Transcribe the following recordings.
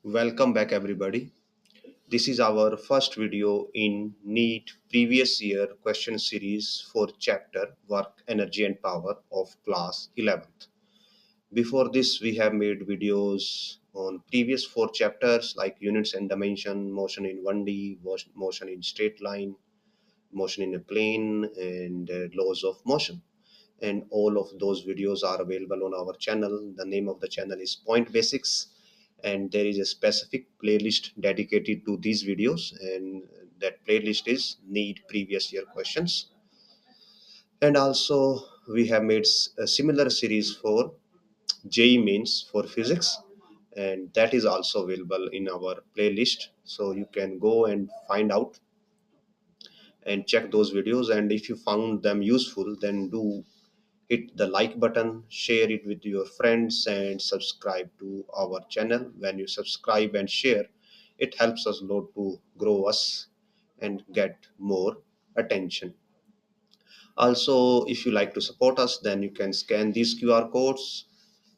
Welcome back, everybody. This is our first video in NEET previous year question series for chapter Work, Energy and Power of class 11th. Before this, we have made videos on previous four chapters like units and dimension, motion in 1D, motion in straight line, motion in a plane, and laws of motion. And all of those videos are available on our channel. The name of the channel is Point Basics, and there is a specific playlist dedicated to these videos, and that playlist is Need Previous Year Questions. And also we have made a similar series for JEE Mains for physics, and that is also available in our playlist, so you can go and find out and check those videos. And if you found them useful, then do hit the like button, share it with your friends, and subscribe to our channel. When you subscribe and share, it helps us a lot to grow us and get more attention. Also, if you like to support us, then you can scan these QR codes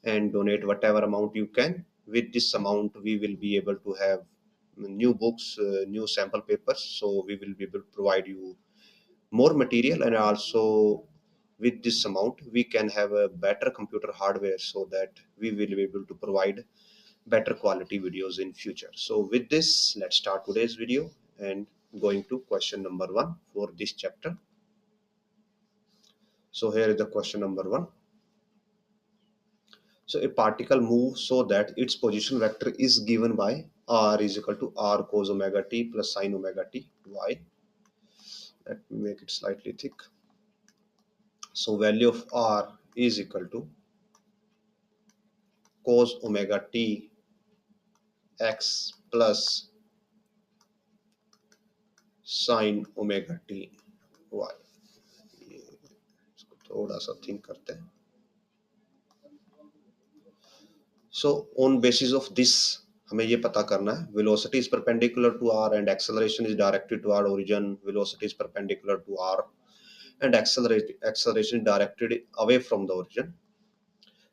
and donate whatever amount you can. With this amount, we will be able to have new books, new sample papers, so we will be able to provide you more material. And also with this amount we can have a better computer hardware so that we will be able to provide better quality videos in future. So with this, let's start today's video and going to question number 1 for this chapter. So here is the question number 1. So a particle moves so that its position vector is given by r is equal to r cos omega t plus sin omega t y. Let me make it slightly thick. So value of r is equal to cos omega t x plus sin omega t y. इसको थोड़ा सा think करते हैं. So on basis of this हमें ये पता करना है velocity is perpendicular to r and acceleration is directed to r origin. Velocity is perpendicular to r and acceleration directed away from the origin.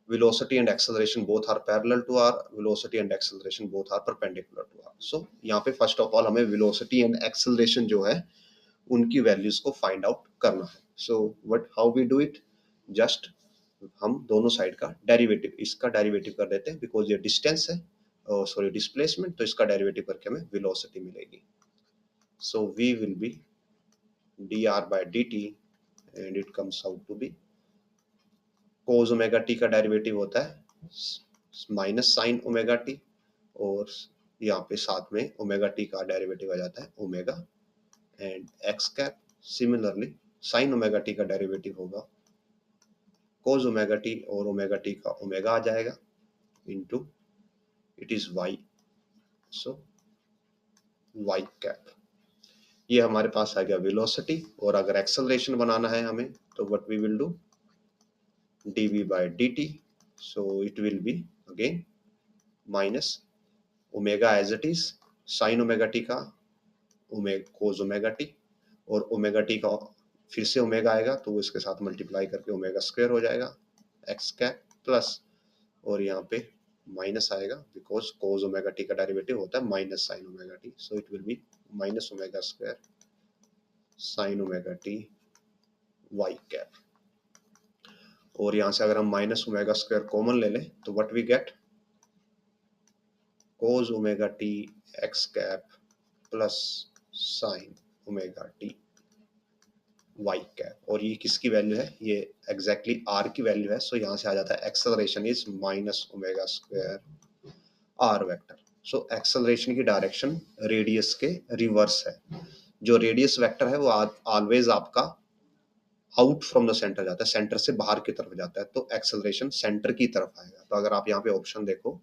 Velocity and acceleration both are parallel to r. Velocity and acceleration both are perpendicular to r. So यहाँ पे first of all हमें velocity and acceleration जो है उनकी values को find out करना है. So what how we do it, just हम दोनों साइड का डेरिवेटिव, इसका डेरिवेटिव कर देते हैं बिकॉज ये डिस्टेंस है, सॉरी डिस्प्लेसमेंट, तो इसका डेरिवेटिव करके हमें वेलोसिटी मिलेगी. So we will be dr by dt and it comes out to be cos omega t का डेरिवेटिव होता है माइनस साइन ओमेगा टी, और यहाँ पे साथ में ओमेगा टी का डेरिवेटिव आ जाता है omega and x cap. Similarly sign omega t का डेरिवेटिव होगा cos ओमेगा टी, और ओमेगा टी का ओमेगा आ जाएगा into it is y. So y cap. ये हमारे पास आ गया वेलोसिटी. और अगर एक्सेलरेशन बनाना है हमें तो what we will do, dv by dt. So it will be again minus omega as it is sin omega t का ओमेगा cos ओमेगा टी, और ओमेगा टी का फिर से ओमेगा आएगा तो वो इसके साथ मल्टीप्लाई करके ओमेगा स्क्वायर हो जाएगा एक्स कैप प्लस, और यहाँ पे माइनस आएगा बिकॉज cos ओमेगा टी का डेरिवेटिव होता है minus sin omega t. So it will be minus omega square sin omega t y cap. और यहाँ से अगर हम माइनस ओमेगा स्क्वायर कॉमन ले लें तो what we get cos omega t x cap plus sin omega t y cap. और ये किसकी वैल्यू है, ये एग्जैक्टली आर की वैल्यू है. सो यहाँ से आ जाता है acceleration is minus omega square r vector. So acceleration की डायरेक्शन रेडियस के रिवर्स है. जो रेडियस वेक्टर है वो ऑलवेज आपका आउट फ्रॉम द सेंटर जाता है, सेंटर से बाहर की तरफ जाता है, तो एक्सेलरेशन सेंटर की तरफ आएगा. तो अगर आप यहाँ पे ऑप्शन देखो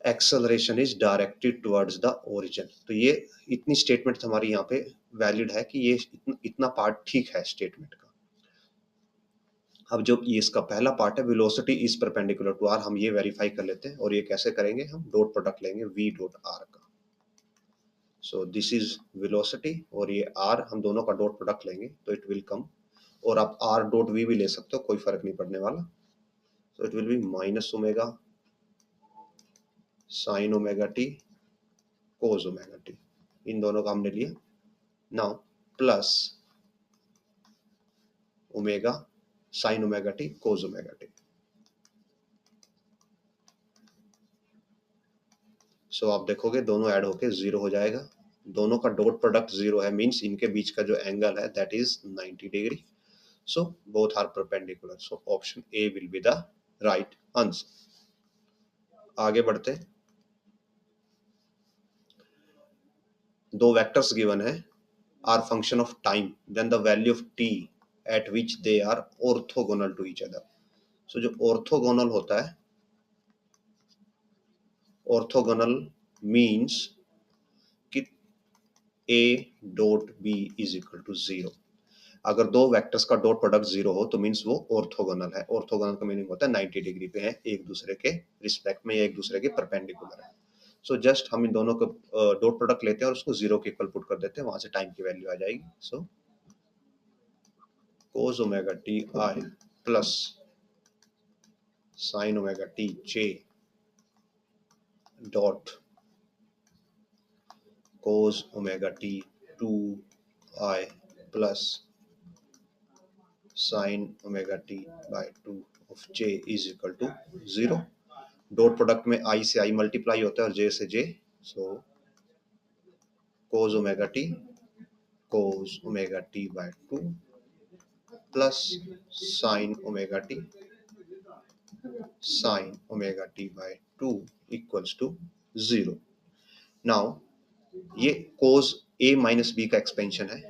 acceleration is directed towards the origin, तो ये इतनी स्टेटमेंट हमारी यहाँ पे वैलिड है कि ये इतना पार्ट ठीक है स्टेटमेंट का. अब जो ये इसका पहला पार्ट है velocity is perpendicular to r, हम ये वेरीफाई कर लेते हैं. और ये कैसे करेंगे, हम डॉट प्रोडक्ट लेंगे v डॉट आर का. सो दिस इज वेलोसिटी और ये r, हम दोनों का डॉट प्रोडक्ट लेंगे तो इट विल कम, और आप r डॉट v भी ले सकते हो, कोई फर्क नहीं पड़ने वाला. So it will be minus omega sine omega t cos omega t, इन दोनों का हमने लिया। Now plus omega sine omega t cos omega t. So आप देखोगे दोनों ऐड होके 0 हो जाएगा, दोनों का डॉट प्रोडक्ट 0 है, मींस इनके बीच का जो एंगल है that is 90 degree. So both are perpendicular, so option A will be the right answer. आगे बढ़ते, दो वेक्टर्स गिवन है, are function of time, then the value of t at which they are orthogonal to each other. So जो orthogonal होता है, orthogonal means कि A dot B is equal to 0। अगर दो वेक्टर्स का डॉट प्रोडक्ट 0 हो तो मीन्स वो ऑर्थोगोनल है। ऑर्थोगोनल का मीनिंग होता है 90 डिग्री पे है एक दूसरे के रिस्पेक्ट में या एक दूसरे के परपेंडिकुलर है। सो जस्ट हम इन दोनों को डॉट प्रोडक्ट लेते हैं और उसको 0 के इक्वल पुट कर देते हैं, वहां से टाइम की वैल्यू आ जाएगी। So cos omega t i plus sine omega t j dot cos omega t 2 i plus sine omega t by 2 of j is equal to 0। Dot product में i से i मल्टीप्लाई होता है और j से j। So cos omega t by 2 plus sine omega t by 2 equals to 0। Now ये cos a minus b का expansion है।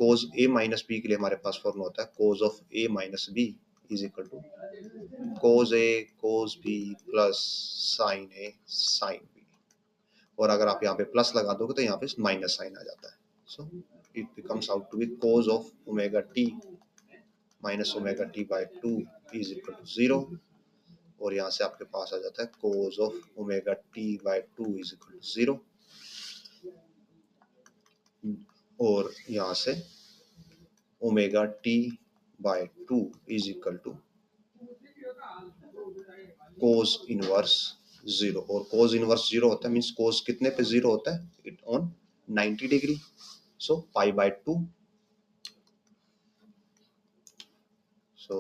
cos a minus b के लिए हमारे पास फॉर्मूला होता है cos of a minus b is equal to cos a cos b plus sine a sine b। और अगर आप यहाँ पे प्लस लगा दोगे तो यहाँ पे माइनस साइन आ जाता है। So it becomes out to be cos of omega t minus omega t by 2 is equal to 0। और यहाँ से आपके पास आ जाता है cos of omega t by 2 is equal to 0। और यहाँ से omega t by 2 is equal to cos inverse 0। और cos इनवर्स 0 होता है मींस cos कितने पे 0 होता है, it on 90 degree. So pi by 2, so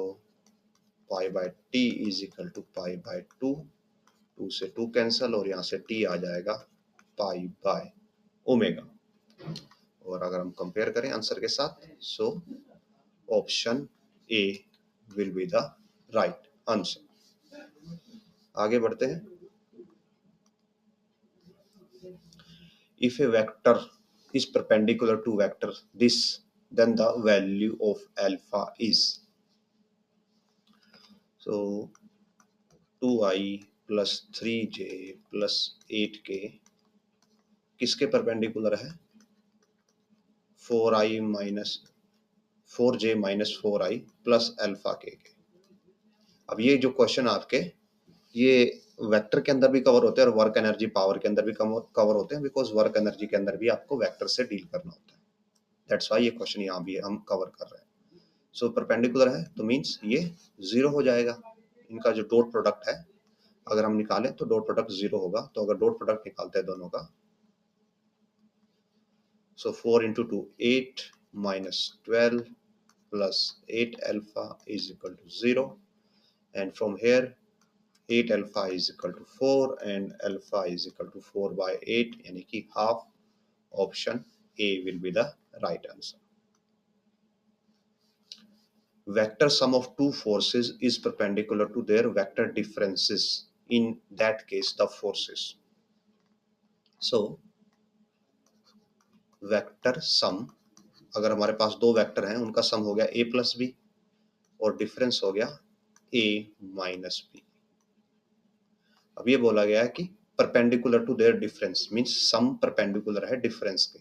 pi by t is equal to pi by 2, 2 से 2 कैंसल और यहाँ से t आ जाएगा पाई बाय ओमेगा। और अगर हम कंपेयर करें आंसर के साथ, so option A will be the right answer. आगे बढ़ते हैं। If a vector is perpendicular to vector this, then the value of alpha is, so 2i plus 3j plus 8k किसके परपेंडिकुलर है, 4i minus 4j minus 4i plus alpha के। अब ये जो question आपके ये वेक्टर के अंदर भी कवर होते हैं और वर्क एनर्जी पावर के अंदर भी कवर होते हैं, बिकॉज वर्क एनर्जी के अंदर भी आपको वेक्टर से डील करना होता है। दैट्स वाई ये क्वेश्चन यहाँ भी हम कवर कर रहे हैं। सो परपेंडिकुलर है तो मीन्स ये 0 हो जाएगा। इनका जो डॉट प्रोडक्ट है अगर हम निकालें तो डॉट प्रोडक्ट 0 होगा। तो अगर डॉट प्रोडक्ट निकालते हैं दोनों का, so 4 into 2 8 minus 12 plus 8 alpha is equal to 0 and from here 8 alpha is equal to 4 and alpha is equal to 4 by 8 यानी कि half. Option A will be the right answer. Vector sum of two forces is perpendicular to their vector differences. In that case, the forces. So, vector sum, अगर हमारे पास दो vector हैं उनका सम हो गया a plus B और difference हो गया a माइनस बी। अब ये बोला गया है कि perpendicular to their difference means sum perpendicular है डिफरेंस के।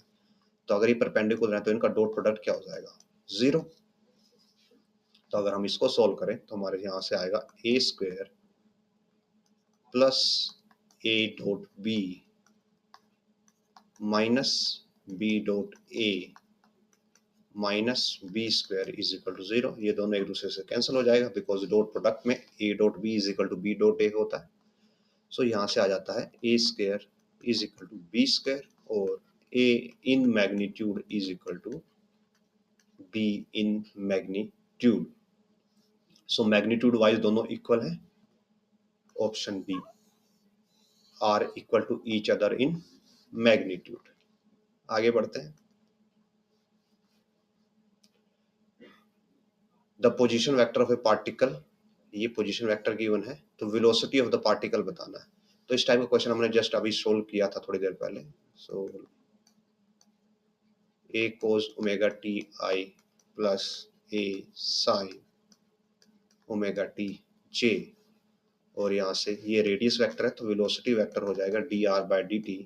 तो अगर ये परपेंडिकुलर है तो इनका डॉट प्रोडक्ट क्या हो जाएगा, 0। तो अगर हम इसको सोल्व करें तो हमारे यहाँ से आएगा A square plus A dot B minus B dot A minus B square is equal to 0। ये दोनों एक दूसरे से कैंसिल हो जाएगा बिकॉज डॉट प्रोडक्ट में A dot B is equal to B dot A होता है। सो यहाँ से आ जाता है A square is equal to B square और A in magnitude is equal to B in magnitude. So magnitude wise दोनों इक्वल है, option B are equal to each other in magnitude. आगे बढ़ते हैं। The position vector of a particle, ये position vector given है, तो velocity of the particle बताना है। तो इस टाइप का क्वेश्चन हमने जस्ट अभी सोल्व किया था थोड़ी देर पहले। So A cos omega t i plus A sine omega t j, और यहाँ से ये रेडियस वेक्टर है तो वेलोसिटी वेक्टर हो जाएगा d r by d t,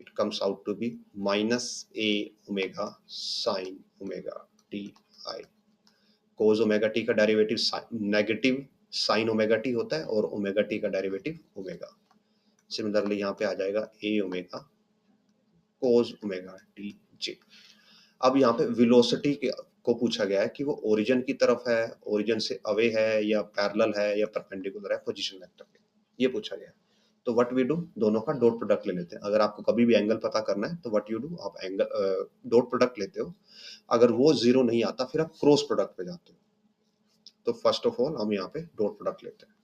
it comes out to be minus A omega sine omega t i. Cos omega t का derivative negative sine omega t होता है और ओमेगा टी का derivative omega. Similarly यहाँ पे आ जाएगा A omega cos omega t j. अब यहाँ पे वेलोसिटी को पूछा गया है कि वो ओरिजिन की तरफ है, ओरिजिन से अवे है, या पैरेलल है, या परपेंडिकुलर है पोजीशन वेक्टर के, ये पूछा गया है। तो व्हाट वी डू, दोनों का डॉट प्रोडक्ट ले लेते हैं। अगर आपको कभी भी एंगल पता करना है तो व्हाट यू डू, आप एंगल डॉट प्रोडक्ट लेते हो। अगर वो जीरो नहीं आता फिर आप क्रॉस प्रोडक्ट पे जाते हो। तो फर्स्ट ऑफ ऑल हम यहाँ पे डॉट प्रोडक्ट लेते हैं।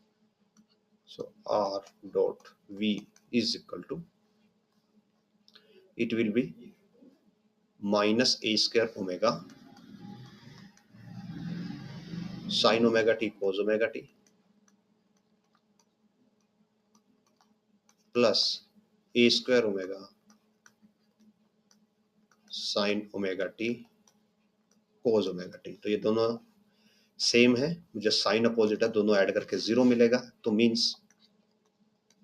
So r dot v is equal to, it will be minus A square omega sine omega t cos omega t plus A square omega sine omega t cos omega t. तो ये दोनों same है, मुझे sign opposite है, दोनों add करके zero मिलेगा, तो means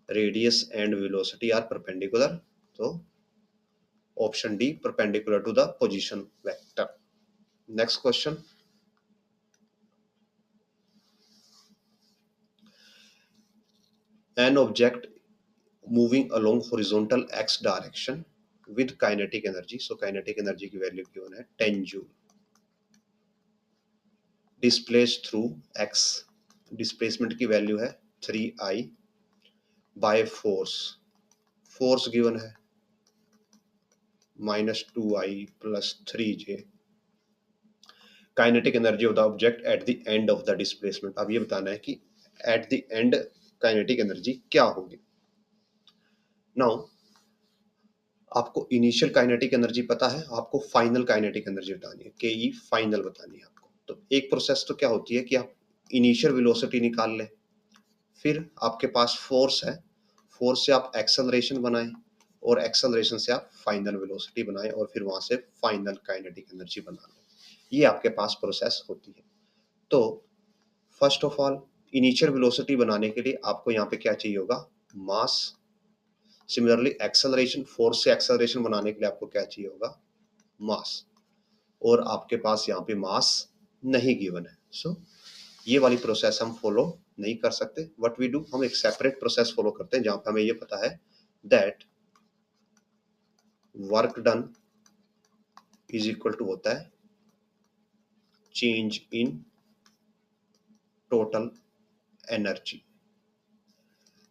radius and velocity are perpendicular. तो option D perpendicular to the position vector. Next question, an object moving along horizontal x direction with kinetic energy, so kinetic energy की value given है 10 joule, displaced through x, displacement की value है 3i by force given है -2i plus 3j, kinetic energy of the object at the end of the displacement. अब ये बताना है कि at the end kinetic energy क्या होगी। नाउ आपको इनिशियल काइनेटिक एनर्जी पता है, आपको फाइनल काइनेटिक एनर्जी बतानी है, के ई फाइनल बतानी है आपको। तो एक प्रोसेस तो क्या होती है कि आप इनिशियल वेलोसिटी निकाल लें, फिर आपके पास फोर्स है, फोर्स से आप एक्सेलरेशन बनाएं, और एक्सेलरेशन से आप फाइनल वेलोसिटी बनाएं, और फिर वहां से फाइनल काइनेटिक एनर्जी बना लें। ये आपके पास प्रोसेस होती है। तो first of all initial velocity बनाने के लिए आपको यहाँ पे क्या चाहिए होगा, मास। सिमिलरली एक्सेलरेशन, फोर्स से एक्सेलरेशन बनाने के लिए आपको क्या चाहिए होगा, मास। और आपके पास यहाँ पे मास नहीं गिवन है, सो ये वाली प्रोसेस हम फॉलो नहीं कर सकते। व्हाट वी डू, हम एक सेपरेट प्रोसेस फॉलो करते हैं जहां पे हमें ये पता है that work done is equal to होता है चेंज इन टोटल एनर्जी।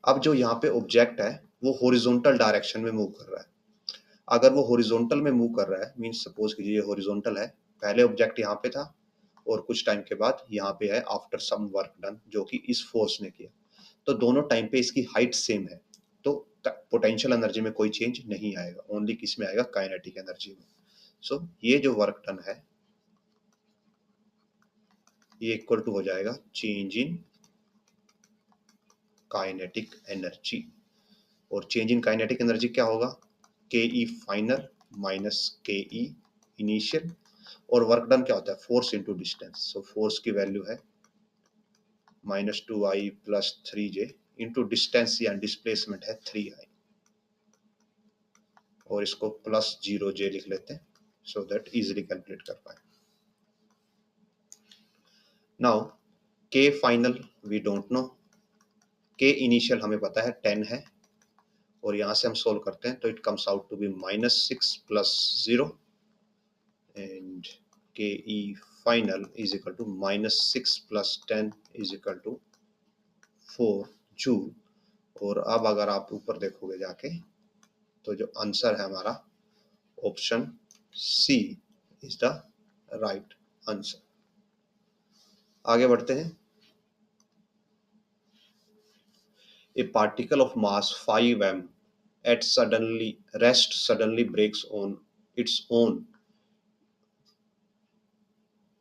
अब जो यहाँ पे ऑब्जेक्ट है वो हॉरिजॉन्टल डायरेक्शन में मूव कर रहा है। अगर वो हॉरिजॉन्टल में मूव कर रहा है, मींस सपोज कीजिए ये हॉरिजॉन्टल है, पहले ऑब्जेक्ट यहाँ पे था और कुछ टाइम के बाद यहाँ पे है आफ्टर सम वर्क डन, जो कि इस फोर्स ने किया। तो दोनों टाइम पे इसकी हाइट सेम है, तो पोटेंशियल एनर्जी में कोई चेंज नहीं आएगा, ओनली किस में आएगा, काइनेटिक एनर्जी में। सो ये जो वर्क डन है ये इक्वल टू हो जाएगा चेंज इन काइनेटिक एनर्जी। और चेंज इन काइनेटिक एनर्जी क्या होगा, के ई फाइनल माइनस के ई इनिशियल, और वर्क डन क्या होता है, force into distance. So force की वैल्यू है -2i plus 3j into distance या डिस्प्लेसमेंट है 3i, और इसको प्लस 0j लिख लेते हैं सो दैट इजिली कैलकुलेट कर पाए। नाउ के फाइनल वी डोंट नो, के इनिशियल हमें पता है 10 है, और यहाँ से हम सोल्व करते हैं तो it comes out to be -6 plus 0 and K E final is equal to -6 plus 10 is equal to 4 joule. और अब अगर आप ऊपर देखोगे जाके तो जो आंसर है हमारा option C is the right answer. आगे बढ़ते हैं। A particle of mass 5m at suddenly breaks on its own.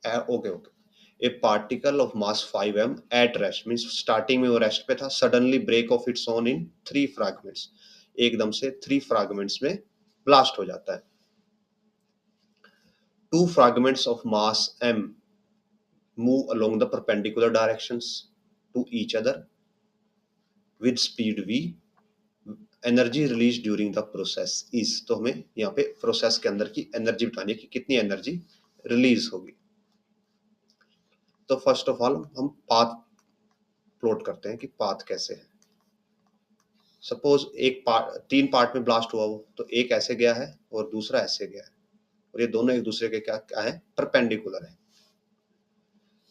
Okay okay. A particle of mass 5m at rest means starting में वो रेस्ट पे था, suddenly break of its own in 3 fragments, एकदम से 3 fragments में blast हो जाता है। 2 fragments of mass m move along the perpendicular directions to each other with speed v. Energy release during the process is, तो हमें यहाँ पे प्रोसेस के अंदर की एनर्जी बतानी है कि कितनी एनर्जी रिलीज होगी। तो फर्स्ट ऑफ ऑल हम पाथ प्लॉट करते हैं कि पाथ कैसे है। सपोज एक पार्ट 3 पार्ट में ब्लास्ट हुआ हो, तो एक ऐसे गया है और दूसरा ऐसे गया है, और ये दोनों एक दूसरे के क्या क्या है, परपेंडिकुलर है।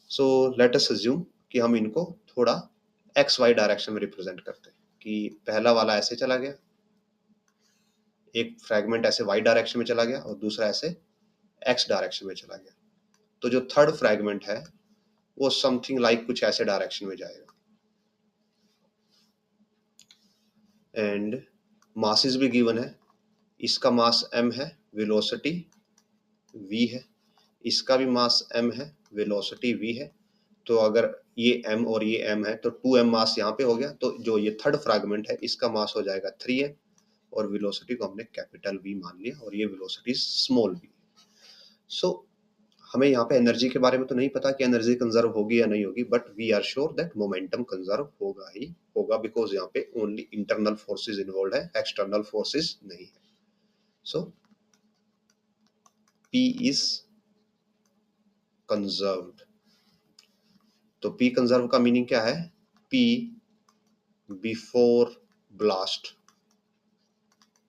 सो लेट अस अज्यूम कि हम इनको थोड़ा एक्स वाई डायरेक्शन में रिप्रेजेंट करते हैं, कि पहला वाला ऐसे चला गया, एक फ्रैगमेंट ऐसे वाई डायरेक्शन में चला गया और दूसरा ऐसे एक्स डायरेक्शन में चला गया। तो जो थर्ड फ्रैगमेंट है वो समथिंग लाइक कुछ ऐसे डायरेक्शन में जाएगा। एंड मासेस भी गिवन है, इसका मास m है, वेलोसिटी v है, इसका भी मास m है, वेलोसिटी v है। तो अगर ये m और ये m है तो 2m मास यहाँ पे हो गया, तो जो ये थर्ड फ्रैगमेंट है इसका मास हो जाएगा 3m, और वेलोसिटी को हमने कैपिटल v मान लिया, और ये वेलोसिटी स्मॉल v। सो हमें यहाँ पे एनर्जी के बारे में तो नहीं पता कि एनर्जी कंजर्व होगी या नहीं होगी, but we are sure that momentum conserve होगा ही होगा, बिकॉज यहाँ पे ओनली इंटरनल फोर्सेस इन्वॉल्व है, एक्सटर्नल फोर्सेस नहीं है। So P is conserved. तो P कंजर्व का मीनिंग क्या है? P before blast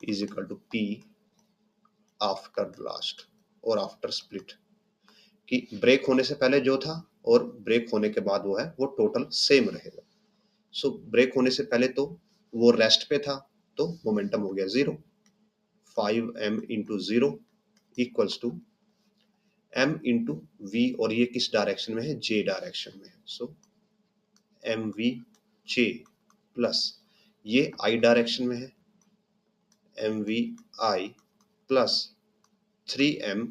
is equal to P after blast और आफ्टर स्प्लिट, कि ब्रेक होने से पहले जो था और ब्रेक होने के बाद वो है वो टोटल सेम रहेगा। सो ब्रेक होने से पहले तो वो रेस्ट पे था, तो मोमेंटम हो गया 0, 5m into 0 equals to m into v, और ये किस डायरेक्शन में है? j डायरेक्शन में है। सो mvj प्लस ये i डायरेक्शन में है, mvi plus 3m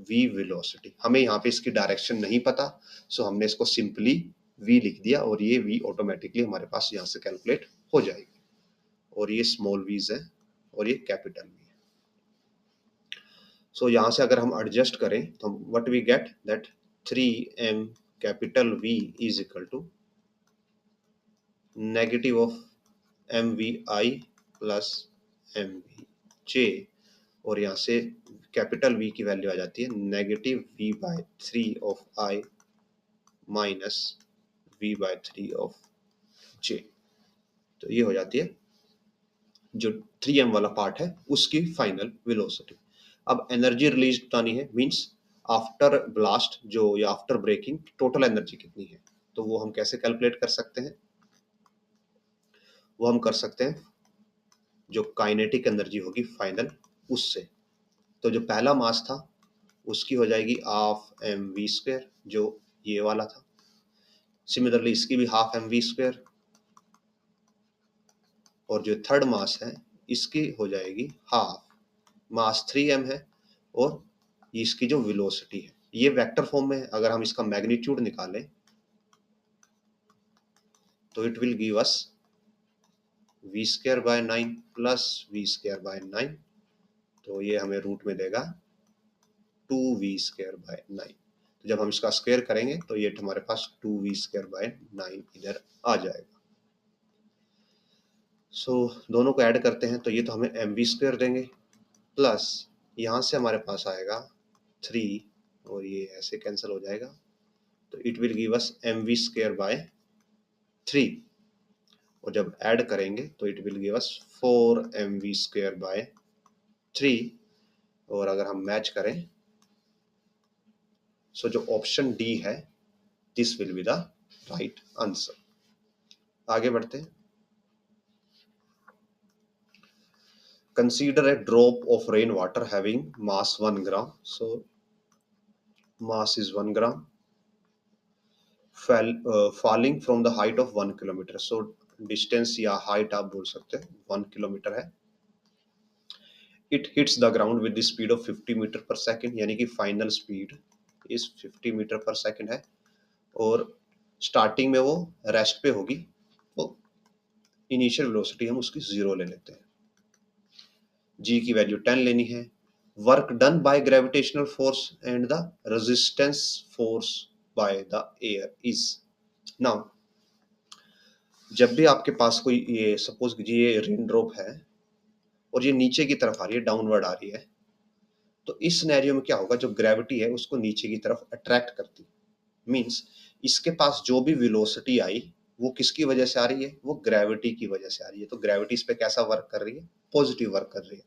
v velocity. हमें यहाँ पे इसकी डायरेक्शन नहीं पता, सो हमने इसको सिंपली v लिख दिया, और ये v ऑटोमेटिकली हमारे पास यहाँ से कैलकुलेट हो जाएगी, और ये स्मॉल v's है और ये कैपिटल v है। सो यहाँ से अगर हम एडजस्ट करें तो what we get that 3m capital v is equal to negative of mvi plus mvj, और यहाँ से कैपिटल v की वैल्यू आ जाती है negative v/3 of i minus v/3 of j। तो ये हो जाती है जो 3m वाला पार्ट है उसकी फाइनल वेलोसिटी। अब एनर्जी रिलीज बतानी है, मींस आफ्टर ब्लास्ट जो या आफ्टर ब्रेकिंग टोटल एनर्जी कितनी है, तो वो हम कैसे कैलकुलेट कर सकते हैं? वो हम कर सकते हैं जो काइनेटिक एनर्जी होगी फाइनल उससे। तो जो पहला मास था उसकी हो जाएगी हाफ mv², जो ये वाला था। सिमिलरली इसकी भी हाफ mv², और जो थर्ड मास है इसकी हो जाएगी हाफ, मास 3m है, और इसकी जो वेलोसिटी है ये वेक्टर फॉर्म में है। अगर हम इसका मैग्नीट्यूड निकालें तो it will give us v²/9 plus v²/9, तो ये हमें रूट में देगा 2v²/9। तो जब हम इसका स्क्वायर करेंगे तो ये हमारे पास 2v²/9 इधर आ जाएगा। सो दोनों को ऐड करते हैं तो ये तो हमें mv² देंगे, प्लस यहाँ से हमारे पास आएगा 3, और ये ऐसे कैंसिल हो जाएगा, तो it will give us mv²/3, और जब ऐड करेंगे तो it will give us 4mv²/3, और अगर हम मैच करें सो जो ऑप्शन डी है this will be the right answer. आगे बढ़ते हैं। Consider a drop of rainwater having mass 1 gram. So mass is 1 gram, falling from the height of 1 kilometer. So distance या height आप बोल सकते हैं 1 किलोमीटर है। It hits the ground with the speed of 50 metre per second, यानी कि final speed इस 50 metre per second है, और स्टार्टिंग में वो रेस्ट पे होगी, वो इनिशियल वेलोसिटी हम उसकी 0 ले लेते हैं। जी की वैल्यू 10 लेनी है। Work done by gravitational force and the resistance force by the air is. Now जब भी आपके पास कोई, ये सपोज कीजिए ये रेन ड्रॉप है और ये नीचे की तरफ आ रही है, डाउनवर्ड आ रही है, तो इस सिनेरियो में क्या होगा, जो ग्रेविटी है उसको नीचे की तरफ अट्रैक्ट करती, मींस इसके पास जो भी वेलोसिटी आई वो किसकी वजह से आ रही है, वो ग्रेविटी की वजह से आ रही है। तो ग्रेविटी इस पे कैसा वर्क कर रही है, पॉजिटिव वर्क कर रही है।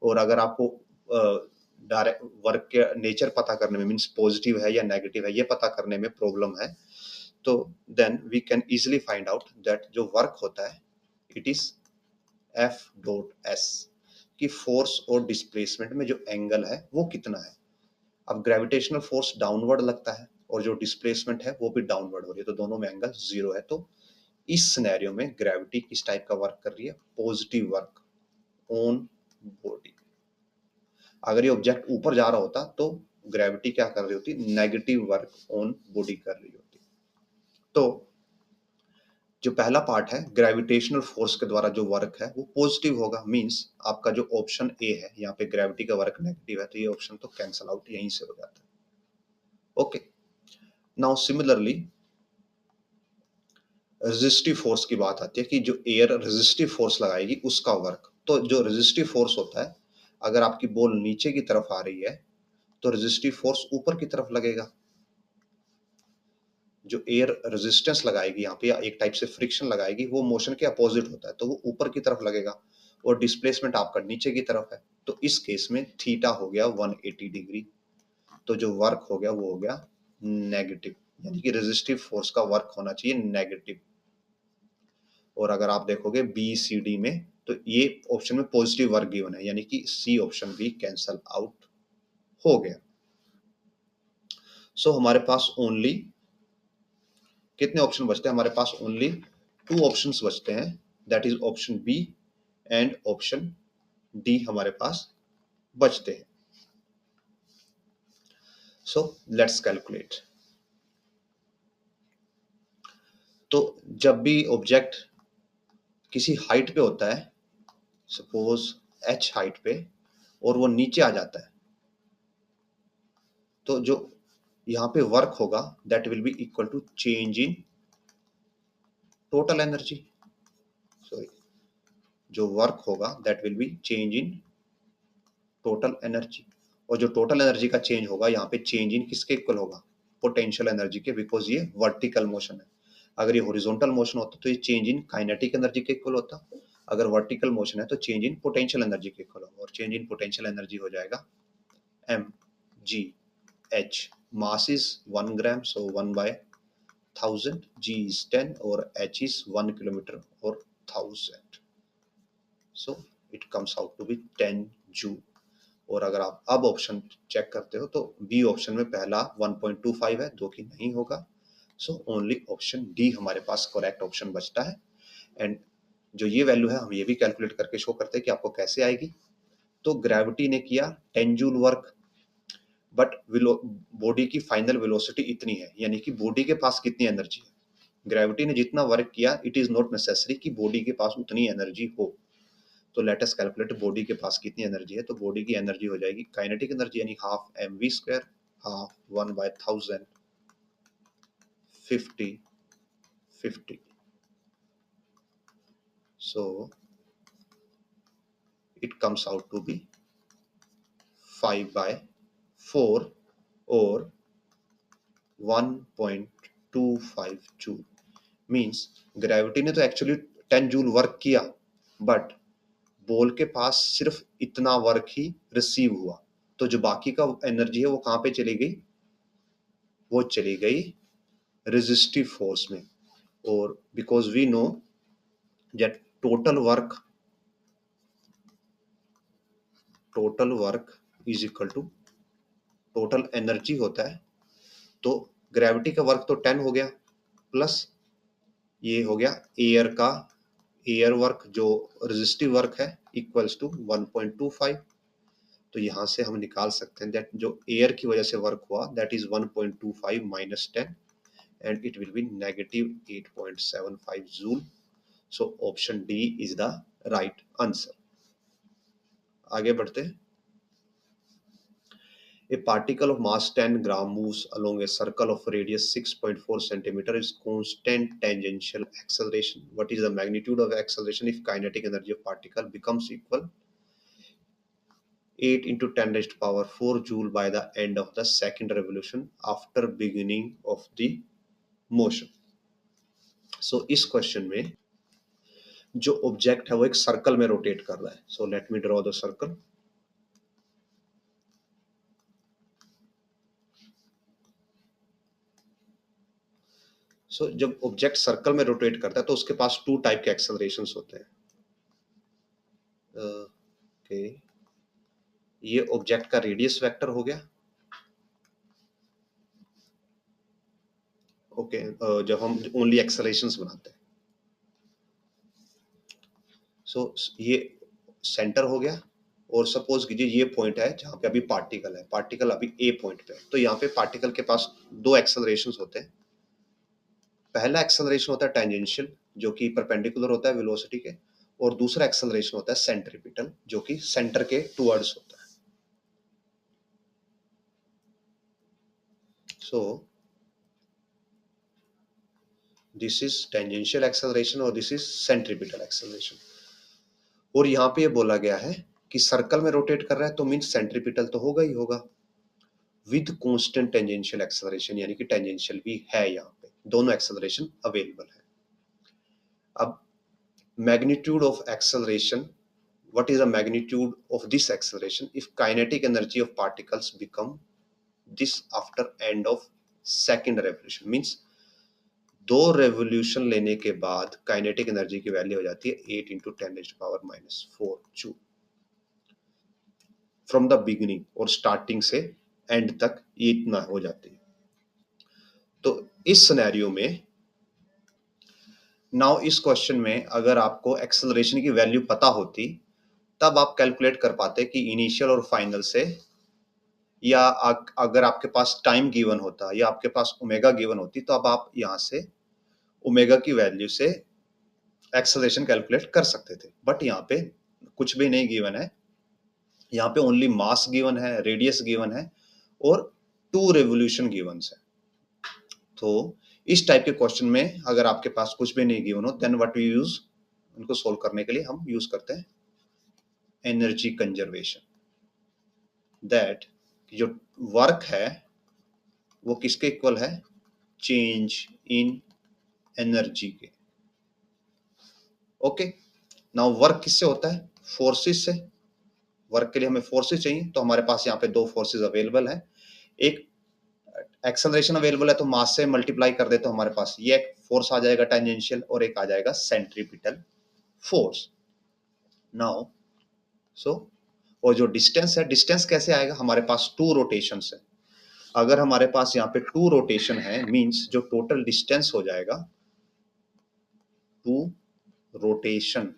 और अगर आपको डायरेक्ट वर्क के नेचर पता करने में, मींस पॉजिटिव है या नेगेटिव है ये पता करने में प्रॉब्लम है, तो then we can easily find out that जो वर्क होता है it is F dot S, कि फोर्स और डिस्प्लेसमेंट में जो एंगल है वो कितना है। अब ग्रेविटेशनल फोर्स डाउनवर्ड लगता है और जो डिस्प्लेसमेंट है वो भी डाउनवर्ड हो रही है, तो दोनों में एंगल 0 है। तो इस सिनेरियो में ग्रेविटी किस टाइप का वर्क कर रही है, पॉजिटिव वर्क ऑन बॉडी। अगर ये ऑब्जेक्ट ऊपर जा रहा होता तो ग्रेविटी क्या कर रही होती, नेगेटिव वर्क ऑन बॉडी कर रही होती। तो जो पहला पार्ट है ग्रेविटेशनल फोर्स के द्वारा जो वर्क है वो पॉजिटिव होगा, मींस आपका जो ऑप्शन ए है यहाँ पे ग्रेविटी का वर्क नेगेटिव है, तो ये ऑप्शन तो कैंसल आउट यहीं से हो जाता है। Okay, now similarly resistive force की बात आती है कि जो एयर रेजिस्टिव फोर्स लगाएगी उसका वर्क। तो जो रेजिस्टिव फोर्स होता है, अगर आपकी बॉल नीचे की तरफ आ रही है तो रेजिस्टिव फोर्स ऊपर की तरफ लगेगा। जो एयर रेजिस्टेंस लगाएगी यहाँ पे, या एक टाइप से फ्रिक्शन लगाएगी, वो मोशन के अपोजिट होता है, तो वो ऊपर की तरफ लगेगा, और डिस्प्लेसमेंट आपका नीचे की तरफ है। तो इस केस में थीटा हो गया 180 डिग्री, तो जो वर्क हो गया वो हो गया नेगेटिव, यानी कि रेजिस्टिव फोर्स का वर्क होना चाहिए नेगेटिव। और अगर आप देखोगे बी सी डी में, तो ये ऑप्शन में पॉजिटिव वर्क गिवन है, यानी कि सी ऑप्शन भी कैंसल आउट हो गया। सो हमारे पास ओनली कितने ऑप्शन बचते हैं, हमारे पास ओनली 2 ऑप्शंस बचते हैं, that is option B and option D हमारे पास बचते हैं। So let's calculate. तो जब भी ऑब्जेक्ट किसी हाइट पे होता है, सपोज h हाइट पे, और वो नीचे आ जाता है, तो जो यहाँ पे वर्क होगा that will be equal to change in total energy. Sorry, जो वर्क होगा that will be change in total energy. और जो टोटल एनर्जी का चेंज होगा यहाँ पे चेंज इन किसके इक्वल होगा, पोटेंशियल एनर्जी के, बिकॉज ये वर्टिकल मोशन है। अगर ये हॉरिजॉन्टल मोशन होता तो ये चेंज इन काइनेटिक एनर्जी के इक्वल होता, अगर वर्टिकल मोशन है तो चेंज इन पोटेंशियल एनर्जी के इक्वल होगा, और चेंज इन पोटेंशियल एनर्जी हो जाएगा m g h. Mass is 1 gram, so 1 by 1000, g is 10 और एच इज 1 किलोमीटर और 1000, so it comes out to be 10 joule. और अगर आप अब ऑप्शन चेक करते हो तो बी ऑप्शन में पहला 1.25 है, दो की नहीं होगा, सो ओनली ऑप्शन डी हमारे पास करेक्ट ऑप्शन बचता है। एंड जो ये वैल्यू है हम ये भी कैलकुलेट करके शो करते हैं कि आपको कैसे आएगी। तो ग्रेविटी ने किया 10 जूल वर्क, बट बॉडी की फाइनल वेलोसिटी इतनी है, यानी कि बॉडी के पास कितनी एनर्जी है। ग्रेविटी ने जितना वर्क किया इट इज नॉट नेसेसरी कि बॉडी के पास उतनी एनर्जी हो। तो लेट अस कैलकुलेट बॉडी के पास कितनी एनर्जी है। तो बॉडी की एनर्जी हो जाएगी काइनेटिक एनर्जी, यानी half M v square, half 1 by 1000, 50 50, so it comes out to be 5 by 4 or 1.25 joule. Means gravity ने तो एक्चुअली 10 जूल वर्क किया, बट बॉल के पास सिर्फ इतना वर्क ही रिसीव हुआ, तो जो बाकी का एनर्जी है वो कहाँ पे चली गई, वो चली गई रेजिस्टिव फोर्स में। or because we know that total work is equal to total energy होता है, तो ग्रेविटी का वर्क तो 10 हो गया, प्लस ये हो गया एयर वर्क जो रेजिस्टिव वर्क है इक्वल्स टू 1.25। तो यहां से हम निकाल सकते हैं दैट जो एयर की वजह से वर्क हुआ that is 1.25 minus 10 and it will B negative 8.75 joule. So option D is the right answer. आगे बढ़ते हैं। A particle of mass 10 gram moves along a circle of radius 6.4 centimeter is constant tangential acceleration. What is the magnitude of acceleration if kinetic energy of particle becomes equal 8 into 10 raised to power 4 joule by the end of the second revolution after beginning of the motion? So इस question में जो object है वो एक circle में rotate कर रहा है। So let me draw the circle. So जब ऑब्जेक्ट सर्कल में रोटेट करता है तो उसके पास टू टाइप के एक्सेलरेशंस होते हैं। ओके, ये ऑब्जेक्ट का रेडियस वेक्टर हो गया। ओके, जब हम ओनली एक्सेलरेशंस बनाते हैं। सो ये सेंटर हो गया, और सपोज कीजिए ये पॉइंट है जहां पे अभी पार्टिकल है, पार्टिकल अभी ए पॉइंट पे है, तो यहाँ पे पार्टिकल के पास दो एक्सेलरेशंस होते हैं। पहला एक्सेलरेशन होता है टेंजेंशियल जो कि परपेंडिकुलर होता है वेलोसिटी के, और दूसरा एक्सेलरेशन होता है सेंट्रीपिटल जो कि सेंटर के टुवर्ड्स होता है। So this is tangential acceleration और दिस इज सेंट्रीपिटल एक्सेलरेशन। और यहाँ पे ये बोला गया है कि सर्कल में रोटेट कर रहा है तो मीन्स सेंट्रीपिटल तो होगा ही होगा विद कांस्टेंट टेंजेंशियल एक्सेलरेशन, यानी कि टेंजेंशियल भी है, यहाँ पे दोनों एक्सेलरेशन अवेलेबल है। अब magnitude of acceleration, what is the magnitude of this acceleration if kinetic energy of particles become this after end of second revolution? Means दो रेवोल्यूशन लेने के बाद काइनेटिक एनर्जी की वैल्यू हो जाती है 8 into 10⁻⁻⁴ joule from the beginning, और starting से एंड तक ये इतना हो जाती है। तो इस सिनेरियो में नाउ इस क्वेश्चन में अगर आपको एक्सेलरेशन की वैल्यू पता होती तब आप कैलकुलेट कर पाते कि इनिशियल और फाइनल से, या अगर आपके पास टाइम गिवन होता या आपके पास ओमेगा गिवन होती तो अब आप यहां से ओमेगा की वैल्यू से एक्सेलरेशन कैलकुलेट कर सकते थे। बट यहाँ पे कुछ भी नहीं गिवन है, यहाँ पे ओनली मास गिवन है, रेडियस गिवन है और 2 रेवोल्यूशन गिवन है। तो इस टाइप के क्वेश्चन में अगर आपके पास कुछ भी नहीं गिवन हो देन व्हाट वी यूज, उनको सोल्व करने के लिए हम यूज करते हैं एनर्जी कंजर्वेशन। दैट जो वर्क है वो किसके इक्वल है, चेंज इन एनर्जी के। ओके, नाउ वर्क किससे होता है, फोर्सेस से। वर्क के लिए हमें फोर्सेस चाहिए, तो हमारे पास यहाँ पे दो फोर्सेस अवेलेबल है। एक एक्सेलरेशन अवेलेबल है तो मास से मल्टीप्लाई कर दे तो हमारे पास ये एक फोर्स आ जाएगा टेंजेंशियल, और एक आ जाएगा सेंट्रीपिटल फोर्स। नाउ और जो डिस्टेंस है, डिस्टेंस कैसे आएगा, हमारे पास 2 रोटेशंस है। अगर हमारे पास यहाँ पे 2 रोटेशन है मींस जो टोटल डिस्टेंस हो जाएगा 2 rotation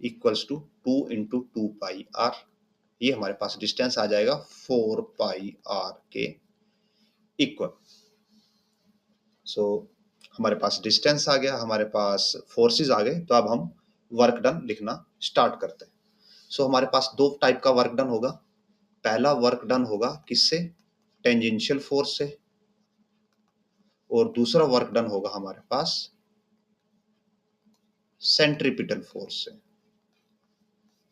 equals to 2 into 2 pi r. ये हमारे पास डिस्टेंस आ जाएगा 4 पाई आर के इक्वल। सो हमारे पास डिस्टेंस आ गया, हमारे पास फोर्सेस आ गए, तो अब हम वर्क डन लिखना स्टार्ट करते हैं। सो हमारे पास दो टाइप का वर्क डन होगा। पहला वर्क डन होगा किससे, टेंजेंशियल फोर्स से, और दूसरा वर्क डन होगा हमारे पास सेंट्रीपिटल फोर्स से।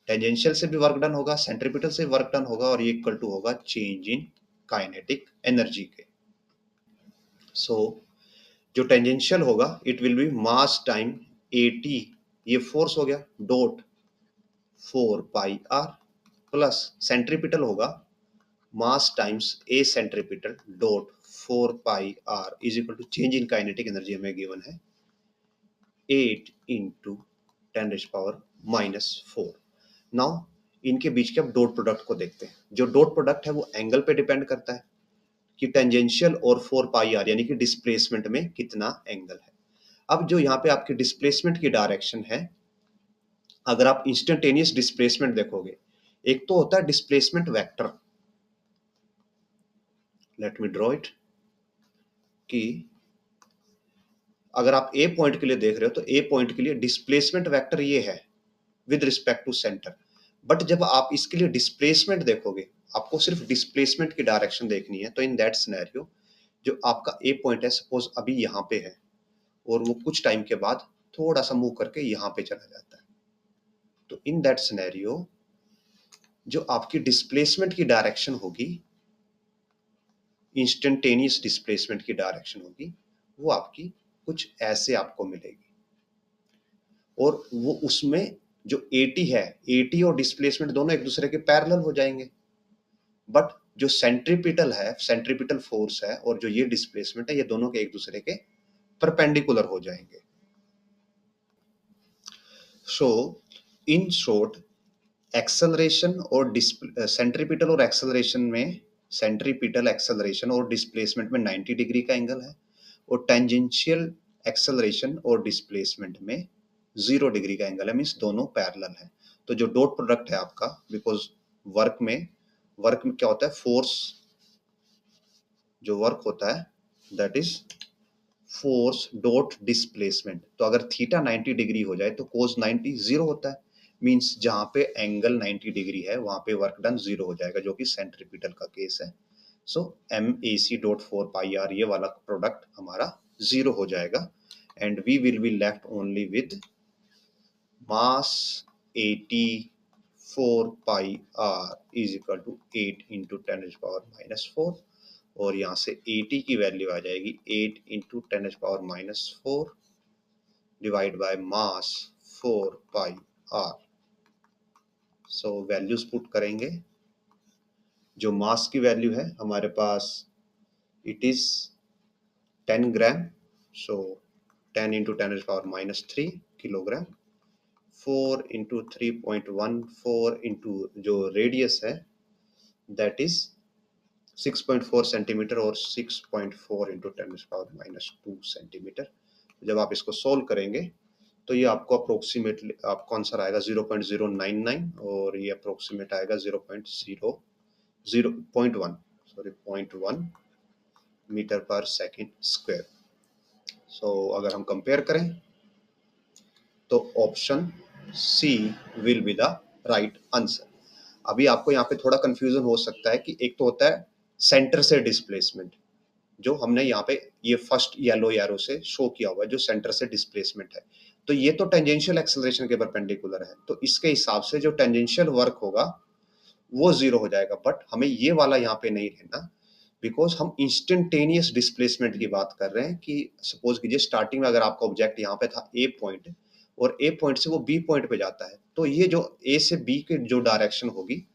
टेंजेंशियल से भी वर्क डन होगा, सेंट्रीपिटल से वर्क डन होगा, और ये इक्वल टू होगा चेंज इन काइनेटिक एनर्जी के। सो जो टेंजेंशियल होगा it will be mass time A T, ये फोर्स हो गया, dot 4 pi R, plus centripetal होगा mass times A centripetal dot 4 pi R is equal to change in kinetic energy हमें given है 8 into 10⁻⁻⁴। Now इनके बीच के अब डॉट प्रोडक्ट को देखते हैं। जो डॉट प्रोडक्ट है वो एंगल पे डिपेंड करता है कि टेंजेंशियल और 4πr यानी कि डिस्प्लेसमेंट में कितना एंगल है। अब जो यहाँ पे आपकी डिस्प्लेसमेंट की डायरेक्शन है, अगर आप इंस्टेंटेनियस डिस्प्लेसमेंट देखोगे, एक तो होता है displacement vector, late me draw it, कि अगर आप ए पॉइंट के लिए देख रहे हो तो ए पॉइंट के लिए डिस्प्लेसमेंट वेक्टर ये है with respect to centre. But जब आप इसके लिए डिस्प्लेसमेंट देखोगे, आपको सिर्फ डिस्प्लेसमेंट की डायरेक्शन देखनी है, तो इन दैट सिनेरियो जो आपका ए पॉइंट है, सपोज अभी यहाँ पे है और वो कुछ टाइम के बाद थोड़ा सा मूव करके यहाँ पे चला जाता है, तो इन दैट सिनेरियो जो आपकी डिस्प्लेसमेंट की डायरेक्शन होगी, इंस्टेंटेनियस डिस्प्लेसमेंट की डायरेक्शन होगी, वो आपकी कुछ ऐसे आपको मिलेगी। और वो उसमें जो एटी है, एटी और डिस्प्लेसमेंट दोनों एक दूसरे के पैरेलल हो जाएंगे। बट जो सेंट्रीपिटल है, सेंट्रीपिटल फोर्स है, और जो ये डिस्प्लेसमेंट है, ये दोनों के एक दूसरे के परपेंडिकुलर हो जाएंगे। सो इन शॉर्ट, एक्सेलरेशन और सेंट्रीपिटल और एक्सेलरेशन में, सेंट्रीपिटल एक्सेलरेशन और डिस्प्लेसमेंट में 90 डिग्री का एंगल है, और टेंजेंशियल एक्सेलरेशन और डिस्प्लेसमेंट में 0 डिग्री का एंगल है, मीन्स दोनों पैरेलल है। तो जो डॉट प्रोडक्ट है आपका, बिकॉज वर्क में क्या होता है, फोर्स जो वर्क होता है that is force dot displacement. तो अगर थीटा 90 डिग्री हो जाए तो कोस 90 0 होता है, मीन्स जहां पे एंगल 90 डिग्री है वहां पे वर्क डन 0 हो जाएगा, जो कि सेंट्रीपिटल का केस है। सो MAC डॉट 4πr, ये वाला प्रोडक्ट हमारा 0 हो जाएगा, and we will be left only with mass 84πr is equal to 8 into 10⁻⁻⁴, और यहाँ से 80 की वैल्यू आ जाएगी 8 into 10⁻⁻⁴ divide by mass 4πr। So values put करेंगे। जो मास की वैल्यू है हमारे पास, it is 10 gram, so 10 into 10⁻³ kilogram, 4 into 3.14 into जो रेडियस है दैट इज 6.4 सेंटीमीटर, और 6.4 इंटू 10⁻⁻² सेंटीमीटर। जब आप इसको सोल्व करेंगे तो ये आपको अप्रोक्सीमेटली आपको आंसर आएगा 0.099, और ये अप्रोक्सीमेट आएगा 0.1 मीटर पर सेकेंड स्क्वायर। सो अगर हम कंपेयर करें तो option C will be the right answer. अभी आपको यहाँ पे थोड़ा कंफ्यूजन हो सकता है कि एक तो होता है सेंटर से डिस्प्लेसमेंट, जो हमने यहाँ पे ये फर्स्ट येलो एरो से शो किया हुआ है, जो सेंटर से डिस्प्लेसमेंट है, तो ये तो टेंजेंशियल एक्सेलरेशन के परपेंडिकुलर है, तो इसके हिसाब से जो टेंजेंशियल वर्क होगा वो 0 हो जाएगा। बट हमें ये वाला यहाँ पे नहीं रहना, बिकॉज हम इंस्टेंटेनियस डिस्प्लेसमेंट की बात कर रहे हैं, कि सपोज कीजिए स्टार्टिंग में अगर आपका ऑब्जेक्ट यहाँ पे था ए पॉइंट, और ए पॉइंट से वो बी पॉइंट पे जाता है, तो ये जो ए से बी की जो डायरेक्शन होगी,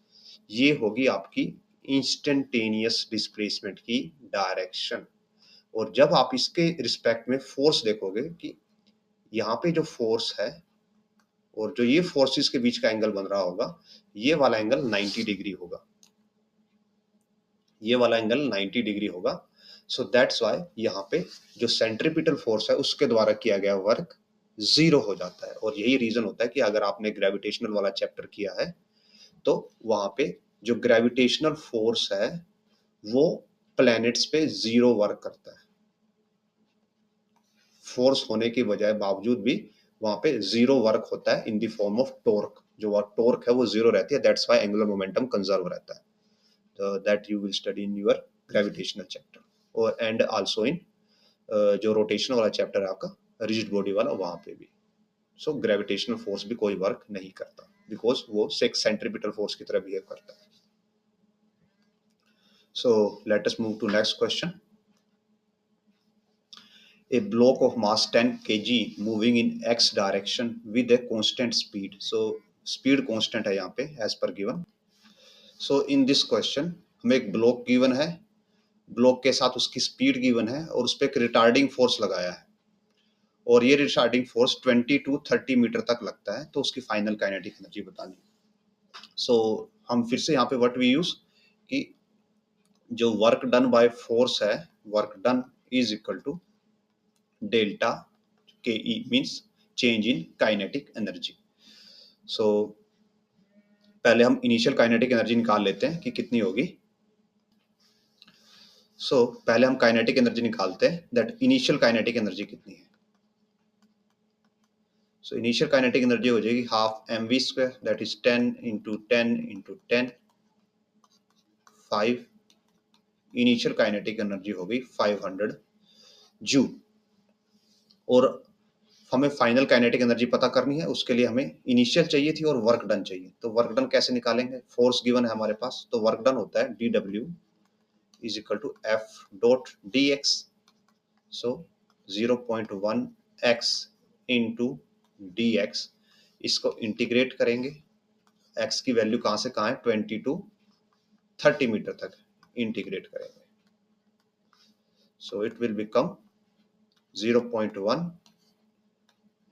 ये होगी आपकी इंस्टेंटेनियस डिस्प्लेसमेंट की डायरेक्शन। और जब आप इसके रिस्पेक्ट में फोर्स देखोगे कि यहाँ पे जो फोर्स है और जो ये फोर्सेस के बीच का एंगल बन रहा होगा, ये वाला एंगल 90 डिग्री होगा, ये वाला एंगल 90 डिग्री होगा। सो दैट्स व्हाई यहाँ पे जो सेंट्रीपिटल फोर्स है उसके द्वारा किया गया वर्क 0 हो जाता है। और यही रीजन होता है कि अगर आपने ग्रेविटेशनल वाला चैप्टर किया है तो वहां पे जो ग्रेविटेशनल फोर्स है वो प्लैनेट्स पे 0 वर्क करता है, फोर्स होने की बजाय बावजूद भी वहां पे 0 वर्क होता है in the form of torque. जो टॉर्क है वो 0 रहती है, that's why angular momentum conserve रहता है। That you will study in your gravitational chapter, और एंड आल्सो इन जो रोटेशन वाला चैप्टर है आपका रिजिड बॉडी वाला, वहां पे भी। सो ग्रेविटेशनल फोर्स भी कोई वर्क नहीं करता, बिकॉज वो सेंट्रीपिटल फोर्स की तरह बिहेव करता है। So let us move to next question. A block of mass 10 kg moving in x direction with a constant speed. So speed constant है यहाँ पे as per given. So in this question हमें एक block given है, block के साथ उसकी speed given है, और उस पर एक रिटार्डिंग फोर्स लगाया है, और ये रिटार्डिंग फोर्स 20 to 30 मीटर तक लगता है, तो उसकी फाइनल काइनेटिक एनर्जी बतानी। सो हम फिर से यहाँ पे व्हाट वी यूज कि जो वर्क डन बाय फोर्स है, work done is equal to delta K E, means change in kinetic energy. So पहले हम इनिशियल काइनेटिक एनर्जी निकाल लेते हैं कि कितनी होगी। सो पहले हम काइनेटिक एनर्जी निकालते हैं, दैट इनिशियल काइनेटिक एनर्जी कितनी है। सो इनिशियल काइनेटिक एनर्जी हो जाएगी half M v square, that is 10 into 10 into 10, 5। Initial kinetic energy हो गई 500 जूल। और हमें फाइनल काइनेटिक एनर्जी पता करनी है, उसके लिए हमें इनिशियल चाहिए थी और वर्क डन चाहिए। तो वर्क डन कैसे निकालेंगे, फोर्स गिवन है हमारे पास, तो वर्क डन होता है डी डब्ल्यू is equal to f dot d x. So 0.1 x into d x, इसको इंटीग्रेट करेंगे, एक्स की वैल्यू कहाँ से कहाँ है, 20 to 30 मीटर तक इंटीग्रेट करेंगे। सो it will become 0.1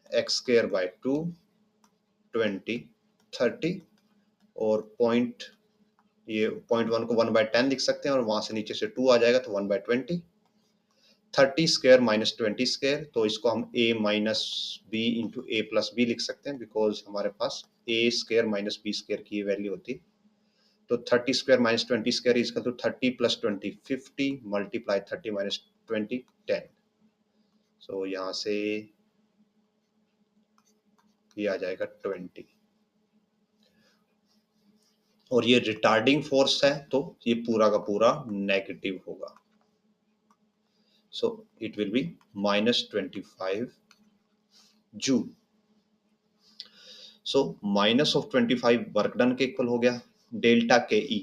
x square by 2, 20, 30, और पॉइंट, ये 0.1 को 1/10 लिख सकते हैं, और वहां से नीचे से 2 आ जाएगा तो 1/20। 30 स्क्वायर माइनस 20 स्क्वायर, तो इसको हम a minus b into a plus b लिख सकते हैं, बिकॉज हमारे पास a square minus B square की वैल्यू होती है। तो 30 square minus 20 square is equal to 30 plus 20 50 multiply 30 minus 20 10। So यहाँ से ये आ जाएगा 20, और ये रिटार्डिंग फोर्स है तो ये पूरा का पूरा नेगेटिव होगा। सो it will B -25 joule. So minus of 25 work done के इक्वल हो गया डेल्टा के ई।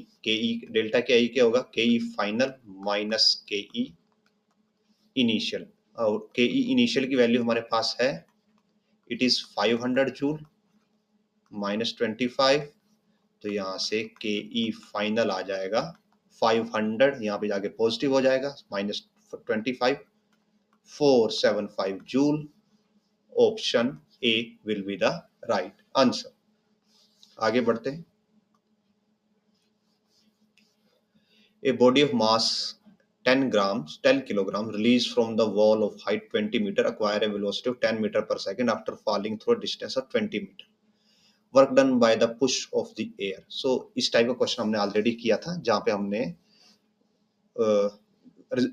डेल्टा के ई क्या होगा, के ई फाइनल माइनस के ई इनिशियल, और के ई इनिशियल की वैल्यू हमारे पास है, इट इज 500 जूल माइनस 25, तो यहाँ से के ई फाइनल आ जाएगा 500, यहाँ पे जाके पॉजिटिव हो जाएगा, -25, 475 joule. Option A will be the right answer. आगे बढ़ते हैं। A body of mass 10 kilograms released from the wall of height 20 meter acquire a velocity of 10 meter per second after falling through a distance of 20 meter. Work done by the push of the air. So इस type का question हमने already किया था, जहाँ पे हमने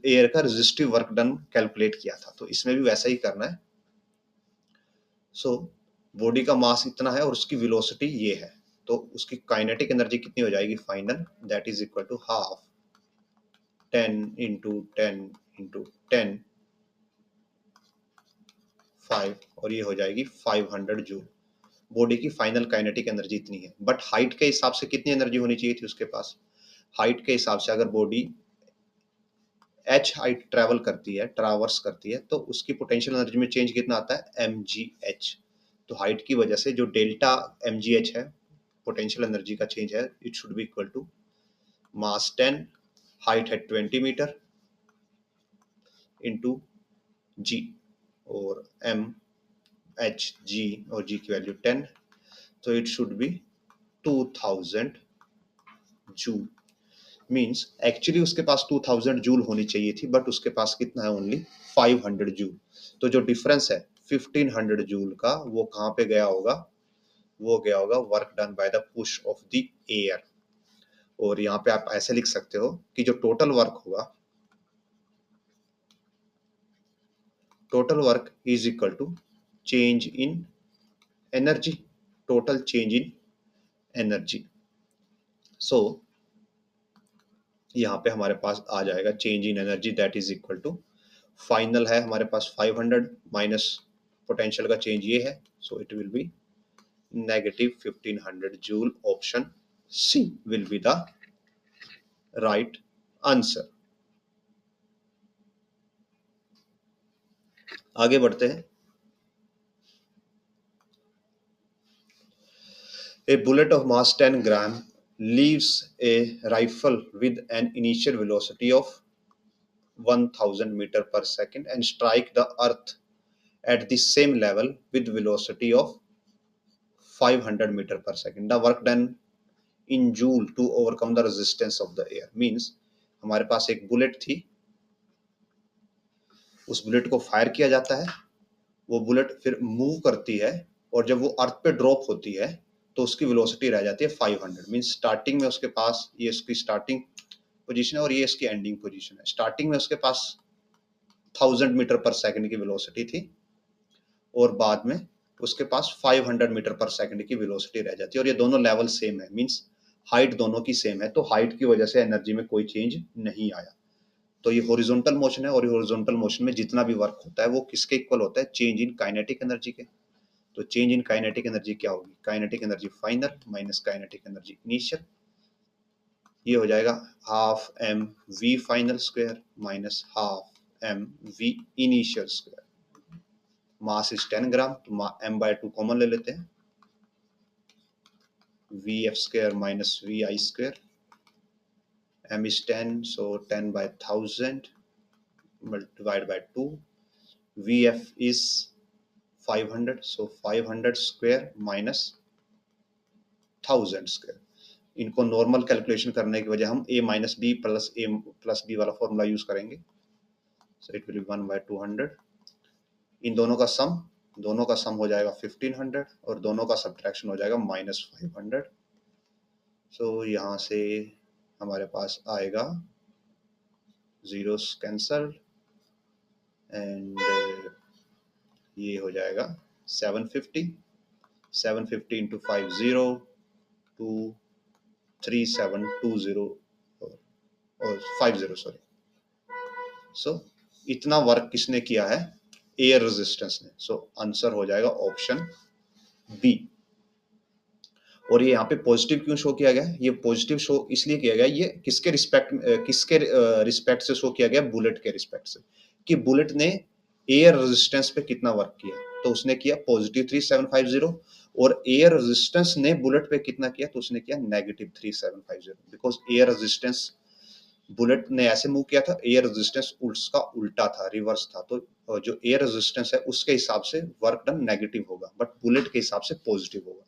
air का resistive work done calculate किया था, तो इसमें भी वैसा ही करना है। सो बॉडी का मास इतना है और उसकी वेलोसिटी ये है, तो उसकी काइनेटिक एनर्जी कितनी हो जाएगी final, that is equal to half 10 into 10 into 10, 5, और ये हो जाएगी 500 जूल। बॉडी की फाइनल काइनेटिक एनर्जी इतनी है, बट हाइट के हिसाब से कितनी एनर्जी होनी चाहिए थी उसके पास। हाइट के हिसाब से अगर बॉडी h हाइट ट्रेवल करती है, ट्रैवर्स करती है, तो उसकी पोटेंशियल एनर्जी में चेंज कितना आता है, mgh। तो हाइट की वजह से जो डेल्टा mgh है, पोटेंशियल एनर्जी का चेंज है, it should be equal to mass 10, height है 20 मीटर इंटू g, और m h g, और g की वैल्यू 10, तो it should be 2000 joule. Means actually उसके पास 2000 जूल होनी चाहिए थी, बट उसके पास कितना है, ओनली 500 जूल। तो जो डिफरेंस है 1500 जूल का, वो कहाँ पे गया होगा, वो गया होगा work done by the push of the air. और यहाँ पे आप ऐसे लिख सकते हो कि जो total work is equal to change in energy, total change in energy. So यहाँ पे हमारे पास आ जाएगा change in energy, that is equal to, final है हमारे पास 500 माइनस पोटेंशियल का चेंज ये है, so it will be -1500 joule. Option C will be the right answer. आगे बढ़ते हैं। A bullet of mass 10 gram leaves a rifle with an initial velocity of 1000 meter per second and strike the earth at the same level with velocity of 500 meter per second. The work done in joule to overcome the resistance of the air means हमारे पास एक bullet थी, उस bullet को fire किया जाता है, वो bullet फिर मूव करती है और जब वो अर्थ पे ड्रॉप होती है तो उसकी वेलोसिटी रह जाती है 500 मींस स्टार्टिंग में उसके पास ये इसकी स्टार्टिंग पोजीशन है और ये इसकी एंडिंग पोजीशन है। स्टार्टिंग में उसके पास 1000 मीटर पर सेकंड की वेलोसिटी थी और बाद में उसके पास 500 मीटर पर सेकंड की वेलोसिटी रह जाती है और ये दोनों लेवल सेम है मींस हाइट दोनों की सेम है, तो हाइट की वजह से एनर्जी में कोई चेंज नहीं आया। तो ये हॉरिजॉन्टल मोशन है और हॉरिजॉन्टल मोशन में जितना भी वर्क होता है वो किसके इक्वल होता है, चेंज इन काइनेटिक एनर्जी के। तो चेंज इन काइनेटिक एनर्जी क्या होगी, kinetic energy final minus kinetic energy initial, ये हो जाएगा half M we final square minus half M we initial square. Mass is 10 gram तो m by 2 कॉमन ले लेते हैं, vf square minus vi square, m is 10 so 10 by 1000 divided by 2, vf is 500 so 500 square minus 1000 square। इनको normal calculation करने की वजह हम a minus b plus a plus b वाला फॉर्मूला यूज करेंगे, so it will be 1 by 200। इन दोनों का सम हो जाएगा 1500 और दोनों का सब्ट्रैक्शन हो जाएगा -500। सो यहाँ से हमारे पास आएगा जीरोस कैंसल एंड ये हो जाएगा 750 इंटू 50 और 50 सॉरी। सो इतना वर्क किसने किया है, एयर रेजिस्टेंस ने। सो आंसर हो जाएगा ऑप्शन बी। और ये यहाँ पे पॉजिटिव क्यों शो किया गया, ये पॉजिटिव शो इसलिए किया गया, ये किसके रिस्पेक्ट से शो किया गया, बुलेट के रिस्पेक्ट से, कि बुलेट ने एयर रेजिस्टेंस पे कितना वर्क किया, तो उसने किया पॉजिटिव 3750 और एयर रेजिस्टेंस ने बुलेट पे कितना किया, तो उसने किया negative 3750 because air resistance bullet ने ऐसे मूव किया था, एयर रेजिस्टेंस उसका उल्टा था, रिवर्स था, तो जो एयर रेजिस्टेंस है उसके हिसाब से वर्क डन नेगेटिव होगा बट बुलेट के हिसाब से पॉजिटिव होगा।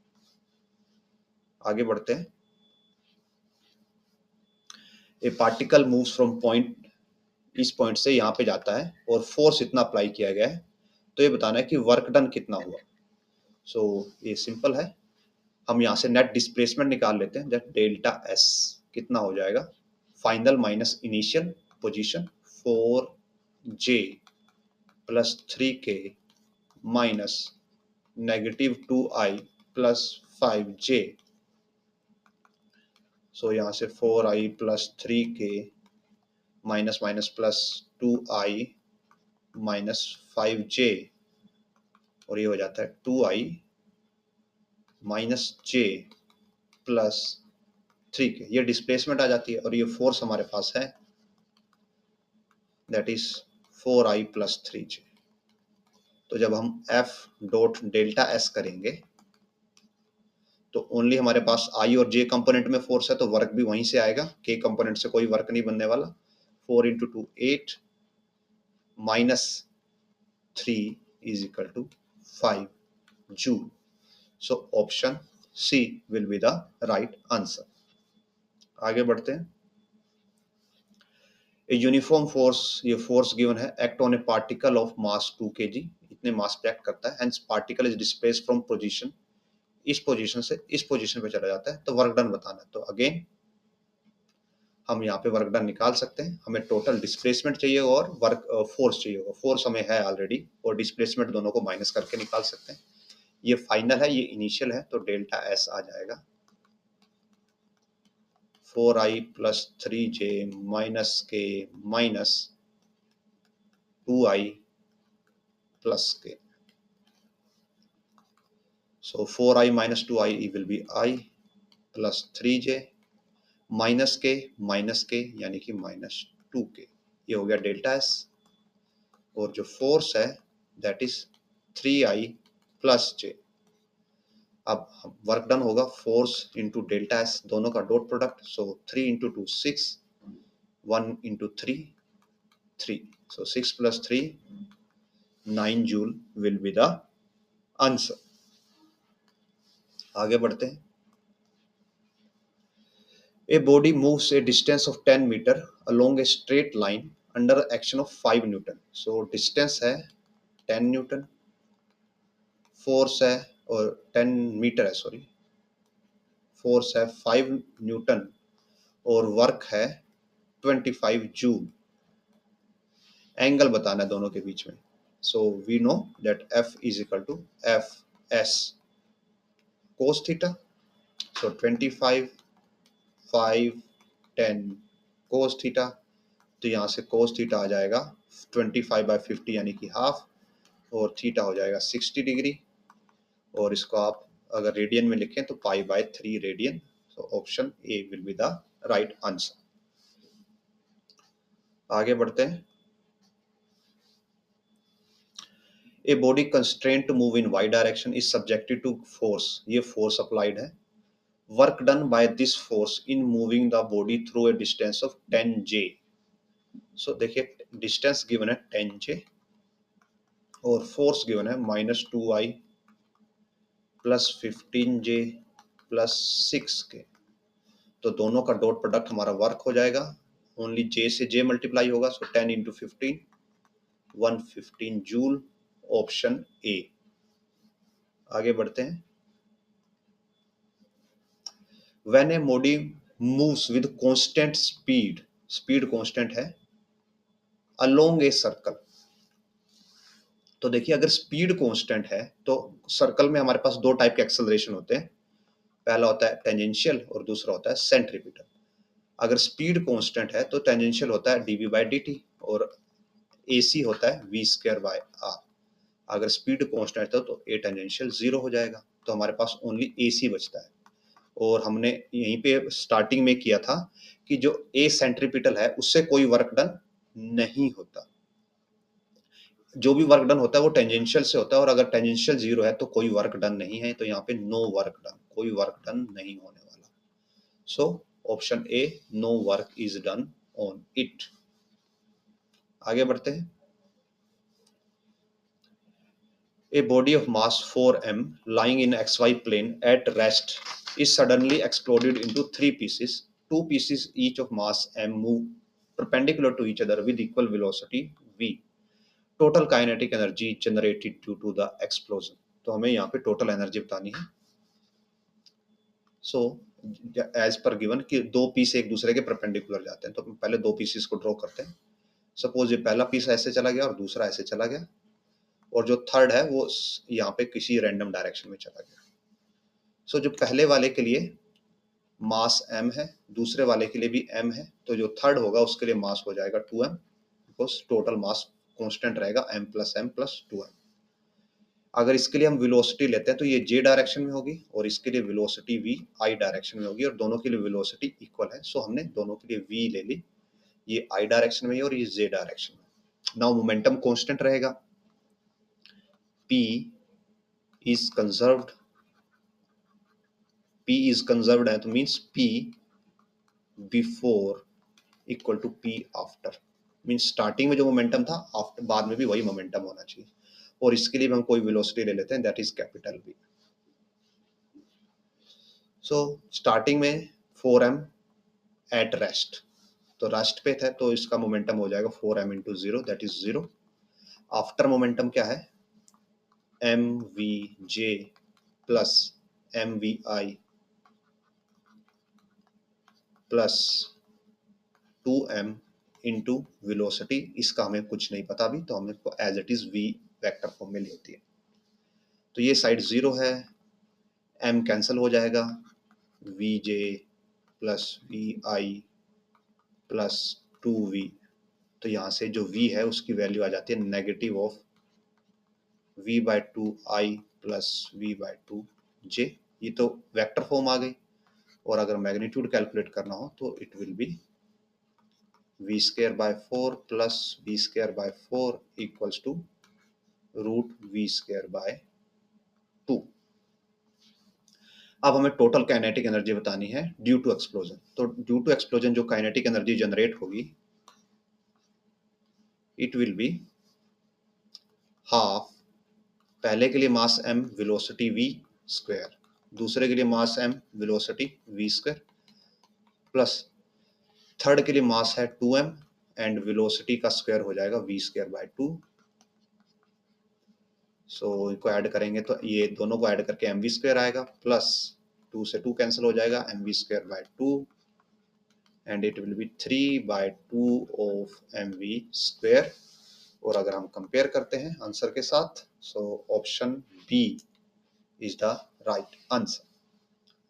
आगे बढ़ते हैं। A particle moves from point, इस पॉइंट से यहाँ पे जाता है और फोर्स इतना अप्लाई किया गया है, तो ये बताना है कि वर्क डन कितना हुआ। सो ये सिंपल है, हम यहाँ से नेट डिस्प्लेसमेंट निकाल लेते हैं, दैट डेल्टा एस कितना हो जाएगा, final minus initial position 4j plus 3k minus negative 2i plus 5j। सो यहाँ से 4i plus 3k minus minus plus 2i minus 5j और ये हो जाता है 2i minus j plus 3k, ये डिस्प्लेसमेंट आ जाती है और ये फोर्स हमारे पास है that is 4i plus 3j। तो जब हम F डॉट डेल्टा एस करेंगे तो ओनली हमारे पास I और J कंपोनेंट में फोर्स है तो वर्क भी वहीं से आएगा, K कंपोनेंट से कोई वर्क नहीं बनने वाला। 4 into 2 8 minus 3 is equal to 5 joule. So option C will be the right answer. आगे बढ़ते हैं। ए यूनिफॉर्म फोर्स, ये फोर्स गिवन है, act on a particle of mass 2 kg, इतने मास पे एक्ट करता है, hence particle is displaced from position, इस पोजीशन से इस पोजीशन पे चला जाता है, तो वर्क डन बताना है। तो अगेन हम यहाँ पे वर्क डन निकाल सकते हैं, हमें टोटल डिस्प्लेसमेंट चाहिए और वर्क फोर्स चाहिए होगा, फोर्स हमें है ऑलरेडी और डिस्प्लेसमेंट दोनों को माइनस करके निकाल सकते हैं। ये फाइनल है, ये इनिशियल है, तो डेल्टा एस आ जाएगा 4i plus 3j minus k minus 2i plus k। So 4i minus 2i will be I plus 3j minus के यानी कि माइनस 2k, ये हो गया डेल्टा एस। और जो फोर्स है that is 3i plus j। अब वर्क डन होगा फोर्स इंटू डेल्टा एस, दोनों का dot product, so 3 into 2 6, 1 into 3 3, so 6 plus 3 9 joule will be the answer. आगे बढ़ते हैं। A body moves a distance of 10 meter along a straight line under action of 5 Newton. So distance है 10 Newton, force है और 10 metre है, sorry, force है 5 Newton और work है 25 जूल। एंगल बताना है दोनों के बीच में। So we know that F is equal to F S cos theta. So 25 5 10 cos theta, तो यहाँ से कोस थीटा आ जाएगा 25/50 यानी कि हाफ, और थीटा हो जाएगा 60 डिग्री, और इसको आप अगर रेडियन में लिखें तो π/3 radian. So option A will be the right answer. आगे बढ़ते हैं। A body constraint to move in Y direction is subjected to force, ये फोर्स अप्लाइड है। Work done by this force in moving the body through a distance of 10 J. So देखिए distance given है 10 जे और force given है -2i plus 15j plus 6k। तो दोनों का dot product हमारा वर्क हो जाएगा, ओनली जे से जे मल्टीप्लाई होगा। सो 10 इंटू 15 115 जूल, ऑप्शन ए। आगे बढ़ते हैं। When a body moves with constant speed, speed constant है, अलोंग ए सर्कल। तो देखिए अगर स्पीड कांस्टेंट है तो सर्कल में हमारे पास दो टाइप के एक्सेलरेशन होते हैं, पहला होता है टेंजेंशियल और दूसरा होता है सेंट्रीपिटल। अगर स्पीड कांस्टेंट है तो टेंजेंशियल होता है dv/dt और AC होता है v²/r। अगर स्पीड कांस्टेंट है तो ए टेंजेंशियल 0 हो जाएगा, तो हमारे पास ओनली AC बचता है। और हमने यहीं पे स्टार्टिंग में किया था कि जो ए सेंट्रीपिटल है उससे कोई वर्क डन नहीं होता, जो भी वर्क डन होता है वो टेंजेंशियल से होता है, और अगर टेंजेंशियल 0 है तो कोई वर्क डन नहीं है, तो यहाँ पे नो वर्क डन, कोई वर्क डन नहीं होने वाला। So option A, no work is done on it. आगे बढ़ते हैं। A body of mass 4m lying in xy plane at rest is suddenly exploded into 3 pieces. 2 pieces each of mass m move perpendicular to each other with equal velocity v. Total kinetic energy generated due to the explosion. तो हमें यहाँ पे total energy बतानी है। So as per given कि दो piece एक दूसरे के परपेंडिकुलर जाते हैं, तो पहले दो पीसेस को ड्रॉ करते हैं। सपोज ये पहला पीस ऐसे चला गया और दूसरा ऐसे चला गया, और जो थर्ड है वो यहाँ पे किसी रैंडम डायरेक्शन में चला गया। सो जो पहले वाले के लिए मास m है, दूसरे वाले के लिए भी m है, तो जो थर्ड होगा उसके लिए मास हो जाएगा 2m, because total mass constant रहेगा m + 2m। अगर इसके लिए हम वेलोसिटी लेते हैं तो ये j डायरेक्शन में होगी और इसके लिए वेलोसिटी v i डायरेक्शन में होगी, और दोनों के लिए वेलोसिटी इक्वल है। सो हमने दोनों के लिए v ले ली, ये i डायरेक्शन में और ये j डायरेक्शन में। नाउ मोमेंटम कांस्टेंट रहेगा, p is conserved, p is conserved है तो means p before equal to p after, means starting में जो मोमेंटम था आफ्टर बाद में भी वही मोमेंटम होना चाहिए। और इसके लिए हम कोई वेलोसिटी ले लेते हैं, that is capital V। So starting में 4m एट रेस्ट, तो रेस्ट पे थे तो इसका मोमेंटम हो जाएगा 4m × 0, that is 0। After momentum क्या है, mvj plus mvi plus 2m into velocity. इसका हमें कुछ नहीं पता अभी, तो हमें as it is v vector form में लेती है। तो ये साइड 0 है, m कैंसिल हो जाएगा, vj plus vi plus 2v। तो यहाँ से जो v है उसकी वैल्यू आ जाती है negative of v/2i plus v/2j। ये तो वेक्टर फॉर्म आ गई, और अगर मैग्नीट्यूड कैलकुलेट करना हो तो it will be v²/4 plus v²/4 equals to √v²/2। अब हमें टोटल काइनेटिक एनर्जी बतानी है ड्यू टू एक्सप्लोजन। तो ड्यू टू एक्सप्लोजन जो काइनेटिक एनर्जी जनरेट होगी, इट विल बी हाफ, पहले के लिए mass m velocity v square, दूसरे के लिए mass m velocity v square, plus third के लिए मास है 2m एंड वेलोसिटी का स्क्वायर हो जाएगा v स्क्वायर बाय 2। सो इनको ऐड करेंगे तो ये दोनों को ऐड करके mv स्क्वायर आएगा, प्लस 2 से 2 कैंसिल हो जाएगा, mv square by 2 and it will be 3 by 2 of mv square. और अगर हम कंपेयर करते हैं आंसर के साथ, so option B is the right answer.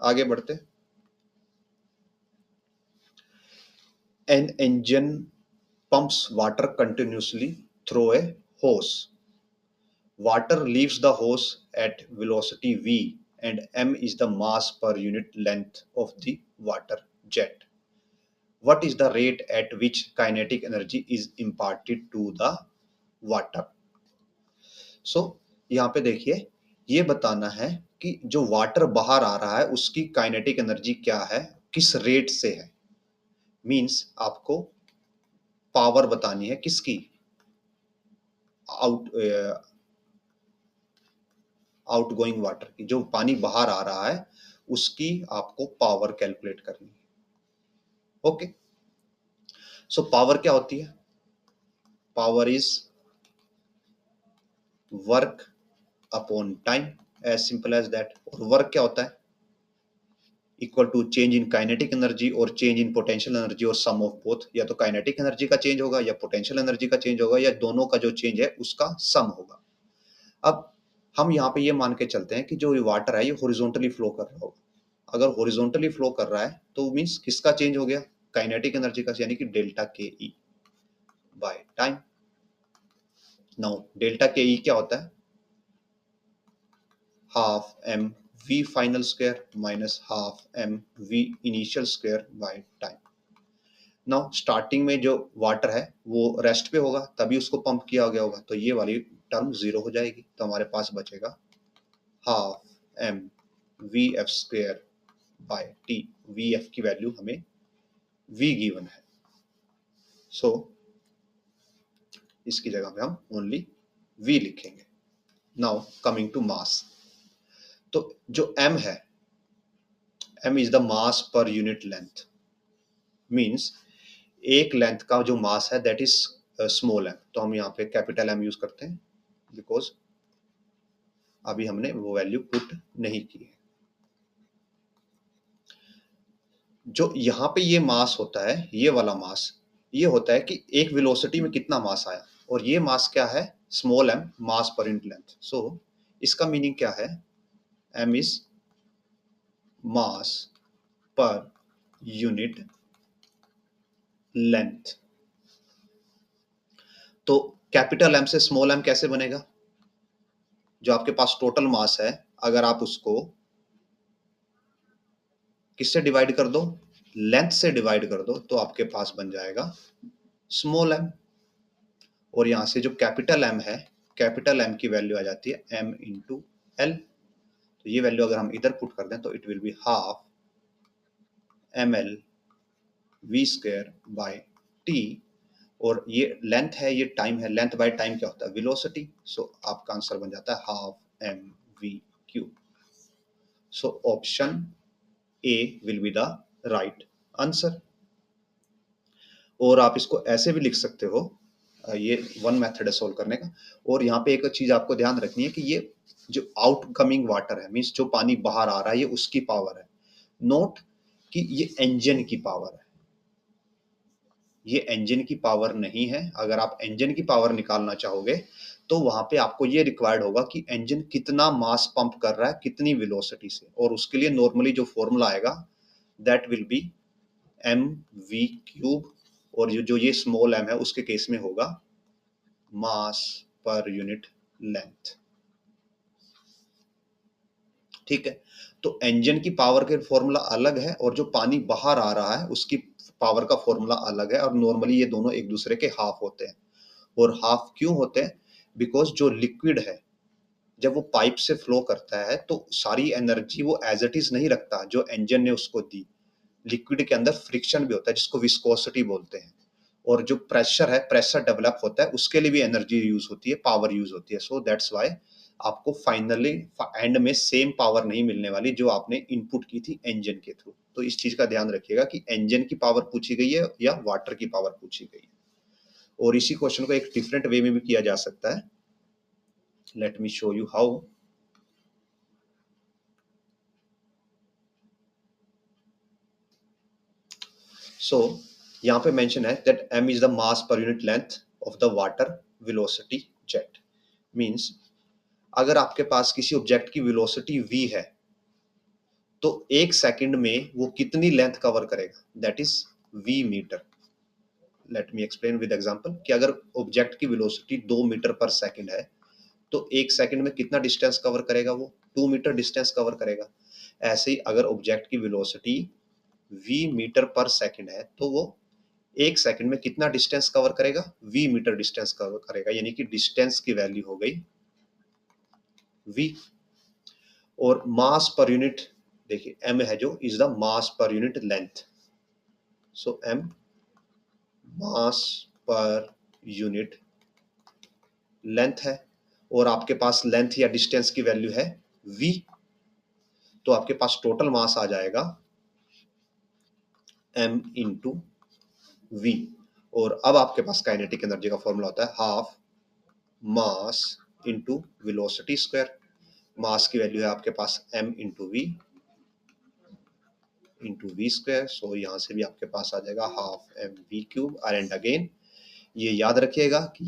आगे बढ़ते। An engine pumps water continuously through a hose. Water leaves the hose at velocity v and m is the mass per unit length of the water jet. What is the rate at which kinetic energy is imparted to the water? So यहाँ पे देखिए, ये बताना है कि जो water बाहर आ रहा है उसकी काइनेटिक एनर्जी क्या है, किस रेट से है। मीन्स आपको पावर बतानी है किसकी, आउट आउटगोइंग वाटर की, जो पानी बाहर आ रहा है उसकी आपको पावर कैलकुलेट करनी है। ओके, सो पावर क्या होती है? Power is work upon time, as simple as that. और वर्क क्या होता है? Equal to change in kinetic energy और चेंज इन पोटेंशियल एनर्जी और सम ऑफ बोथ। या तो काइनेटिक एनर्जी का चेंज होगा या पोटेंशियल एनर्जी का चेंज होगा, या दोनों का जो चेंज है उसका सम होगा। अब हम यहाँ पे ये मान के चलते हैं कि जो ये वाटर है ये हॉरिजॉन्टली फ्लो कर रहा होगा। अगर हॉरिजॉन्टली फ्लो कर रहा है तो मींस किसका चेंज हो गया? काइनेटिक एनर्जी का, यानी कि delta K E by time. Now delta K E क्या होता है? Half M we final square minus half M we initial square by time. Now starting में जो वाटर है वो रेस्ट पे होगा, तभी उसको पंप किया गया होगा, तो ये वाली टर्म जीरो हो जाएगी। तो हमारे पास बचेगा half M V F square by T. V F की वैल्यू हमें वी गिवन है, सो इसकी जगह पे हम ओनली वी लिखेंगे। नाउ कमिंग टू मास, तो जो m है, m is the mass per unit length. Means एक लेंथ का जो मास है दैट इज स्मॉल m, तो हम यहाँ पे कैपिटल M यूज करते हैं बिकॉज अभी हमने वो वैल्यू पुट नहीं की है। जो यहाँ पे ये मास होता है, ये वाला मास, ये होता है कि एक वेलोसिटी में कितना मास आया, और ये मास क्या है? स्मॉल m, मास पर यूनिट लेंथ। सो इसका मीनिंग क्या है? m is mass per unit length. तो कैपिटल M से स्मॉल m कैसे बनेगा? जो आपके पास टोटल मास है, अगर आप उसको किससे डिवाइड कर दो? लेंथ से डिवाइड कर दो, तो आपके पास बन जाएगा स्मॉल m। और यहां से जो कैपिटल M है, कैपिटल M की वैल्यू आ जाती है m इंटू एल। तो ये वैल्यू अगर हम इधर पुट कर दें तो it will be half M L V square by T. और ये लेंथ है, ये टाइम है, लेंथ बाय टाइम क्या होता है? वेलोसिटी। सो आपका आंसर बन जाता है half M V cube. So option A will be the right answer. और आप इसको ऐसे भी लिख सकते हो, ये वन मेथड है सोल्व करने का। और यहाँ पे एक चीज आपको ध्यान रखनी है कि ये जो आउटकमिंग वाटर है, मींस जो पानी बाहर आ रहा है, ये उसकी पावर है, नोट कि ये इंजन की पावर है। ये इंजन की पावर नहीं है। अगर आप इंजन की पावर निकालना चाहोगे तो वहां पे आपको ये रिक्वायर्ड होगा कि इंजन कितना मास पंप कर रहा है, कितनी वेलोसिटी से, और उसके लिए नॉर्मली जो फॉर्मूला आएगा that will be M V cube. और जो ये स्मॉल m है उसके केस में होगा मास पर यूनिट लेंथ। ठीक है, तो इंजन की पावर के फॉर्मूला अलग है और जो पानी बाहर आ रहा है उसकी पावर का फॉर्मूला अलग है, और नॉर्मली ये दोनों एक दूसरे के हाफ होते हैं। और हाफ क्यों होते हैं? बिकॉज जो लिक्विड है जब वो पाइप से फ्लो करता है तो सारी एनर्जी वो एज इट इज नहीं रखता जो इंजन ने उसको दी। लिक्विड के अंदर फ्रिक्शन भी होता है जिसको विस्कोसिटी बोलते हैं। और जो प्रेशर है, प्रेशर डेवलप होता है, उसके लिए भी एनर्जी यूज होती है, पावर यूज होती है। सो दैट्स वाई आपको फाइनली एंड में सेम पावर नहीं मिलने वाली जो आपने इनपुट की थी इंजन के थ्रू। तो इस चीज का ध्यान रखिएगा कि इंजन की पावर पूछी गई है या वाटर की पावर पूछी गई है। और इसी क्वेश्चन को एक डिफरेंट वे में भी किया जा सकता है। Let me show you how. So यहाँ पे मेंशन है that m is the mass per unit length of the water velocity jet. Means अगर आपके पास किसी ऑब्जेक्ट की वेलोसिटी v है तो एक सेकंड में वो कितनी लेंथ कवर करेगा, that is v metre. Let me explain with example कि अगर ऑब्जेक्ट की वेलोसिटी 2 मीटर पर सेकंड है तो एक सेकंड में कितना डिस्टेंस कवर करेगा, वो 2 मीटर डिस्टेंस कवर करेगा। ऐसे ही अगर ऑब्जेक्ट की वेलोसिटी v मीटर पर सेकंड है तो वो एक सेकंड में कितना डिस्टेंस कवर करेगा, v मीटर डिस्टेंस कवर करेगा। यानी कि डिस्टेंस की वैल्यू हो गई v। और मास पर यूनिट देखिए m है जो is the mass per unit length. So m mass per unit length है और आपके पास लेंथ या डिस्टेंस की वैल्यू है v। तो आपके पास टोटल मास आ जाएगा m इंटू v। और अब आपके पास काइनेटिक एनर्जी का फॉर्मूला होता है half mass into velocity square. Mass की वैल्यू है आपके पास m into V square. So यहाँ से भी आपके पास आ जाएगा half M V cube. And again ये याद रखिएगा कि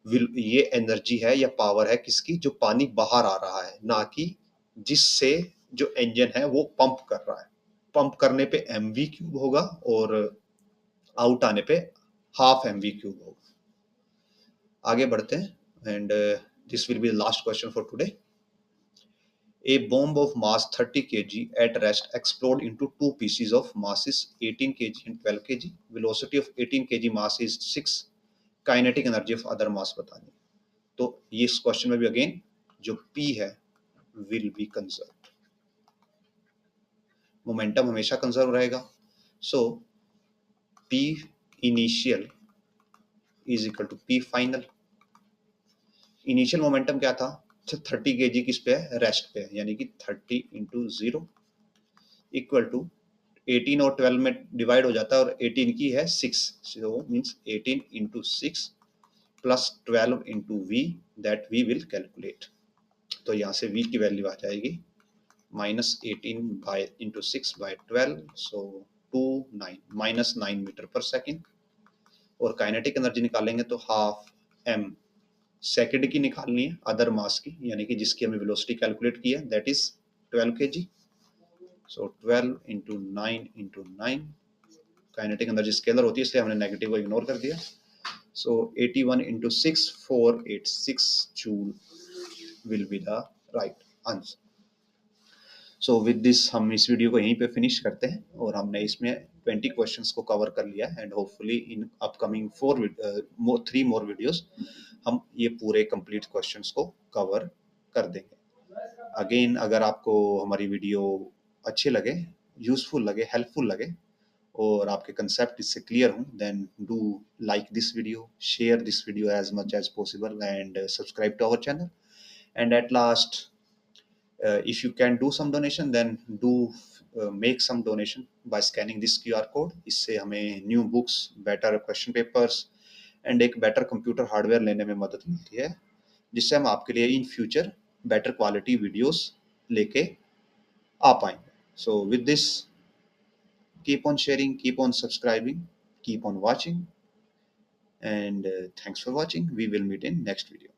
ये एनर्जी है या पावर है किसकी, जो पानी बाहर आ रहा है, ना कि जिससे जो इंजन है वो पंप कर रहा है। पंप करने पे एम वी क्यूब होगा और आउट आने पे हाफ एम वी क्यूब होगा। आगे बढ़ते हैं and this will be the last question for today. A bomb of mass 30 kg at rest explode into two pieces of masses 18 kg and 12 kg. Velocity of 18 kg mass is 6. Kinetic energy of other mass बतानी। तो ये इस question में भी again जो P है will be conserved। Momentum हमेशा conserve रहेगा। So P initial is equal to P final. Initial momentum क्या था, 30 केजी किस पे है, रेस्ट पे है, यानी कि 30 इंटू 0 इक्वल टू 18 और 12 में डिवाइड हो जाता है और 18 की है 6। So means 18 into 6 plus 12 into V that we will calculate. तो यहाँ से v की वैल्यू आ जाएगी -18 by into 6 by 12। So 9 -9 metre per second. और काइनेटिक एनर्जी निकालेंगे तो हाफ m सेकेंड की निकालनी है अदर मास की, यानी कि जिसकी हमें वेलोसिटी कैलकुलेट की है, that is 12 kg। So 12 into 9 into 9। Kinetic energy scalar होती है इसलिए हमने नेगेटिव को इग्नोर कर दिया। सो 81 into 6 486 joule will be the right answer. So with this हम इस वीडियो को यहीं पे फिनिश करते हैं और हमने इसमें 20 क्वेश्चंस को कवर कर लिया and hopefully in upcoming 3 more videos हम ये पूरे कंप्लीट क्वेश्चंस को कवर कर देंगे। अगेन अगर आपको हमारी वीडियो अच्छे लगे, यूजफुल लगे, हेल्पफुल लगे और आपके कंसेप्ट इससे क्लियर हों, then do like this video, share this video as much as possible and subscribe to our channel. And at last if you can do some donation then do make some donation by scanning this QR code। इससे हमें new books, better question papers and एक better computer hardware लेने में मदद मिलती है, जिससे हम आपके लिए in future better quality videos लेके आ पाएंगे। So with this keep on sharing, keep on subscribing, keep on watching and thanks for watching। We will meet in next video।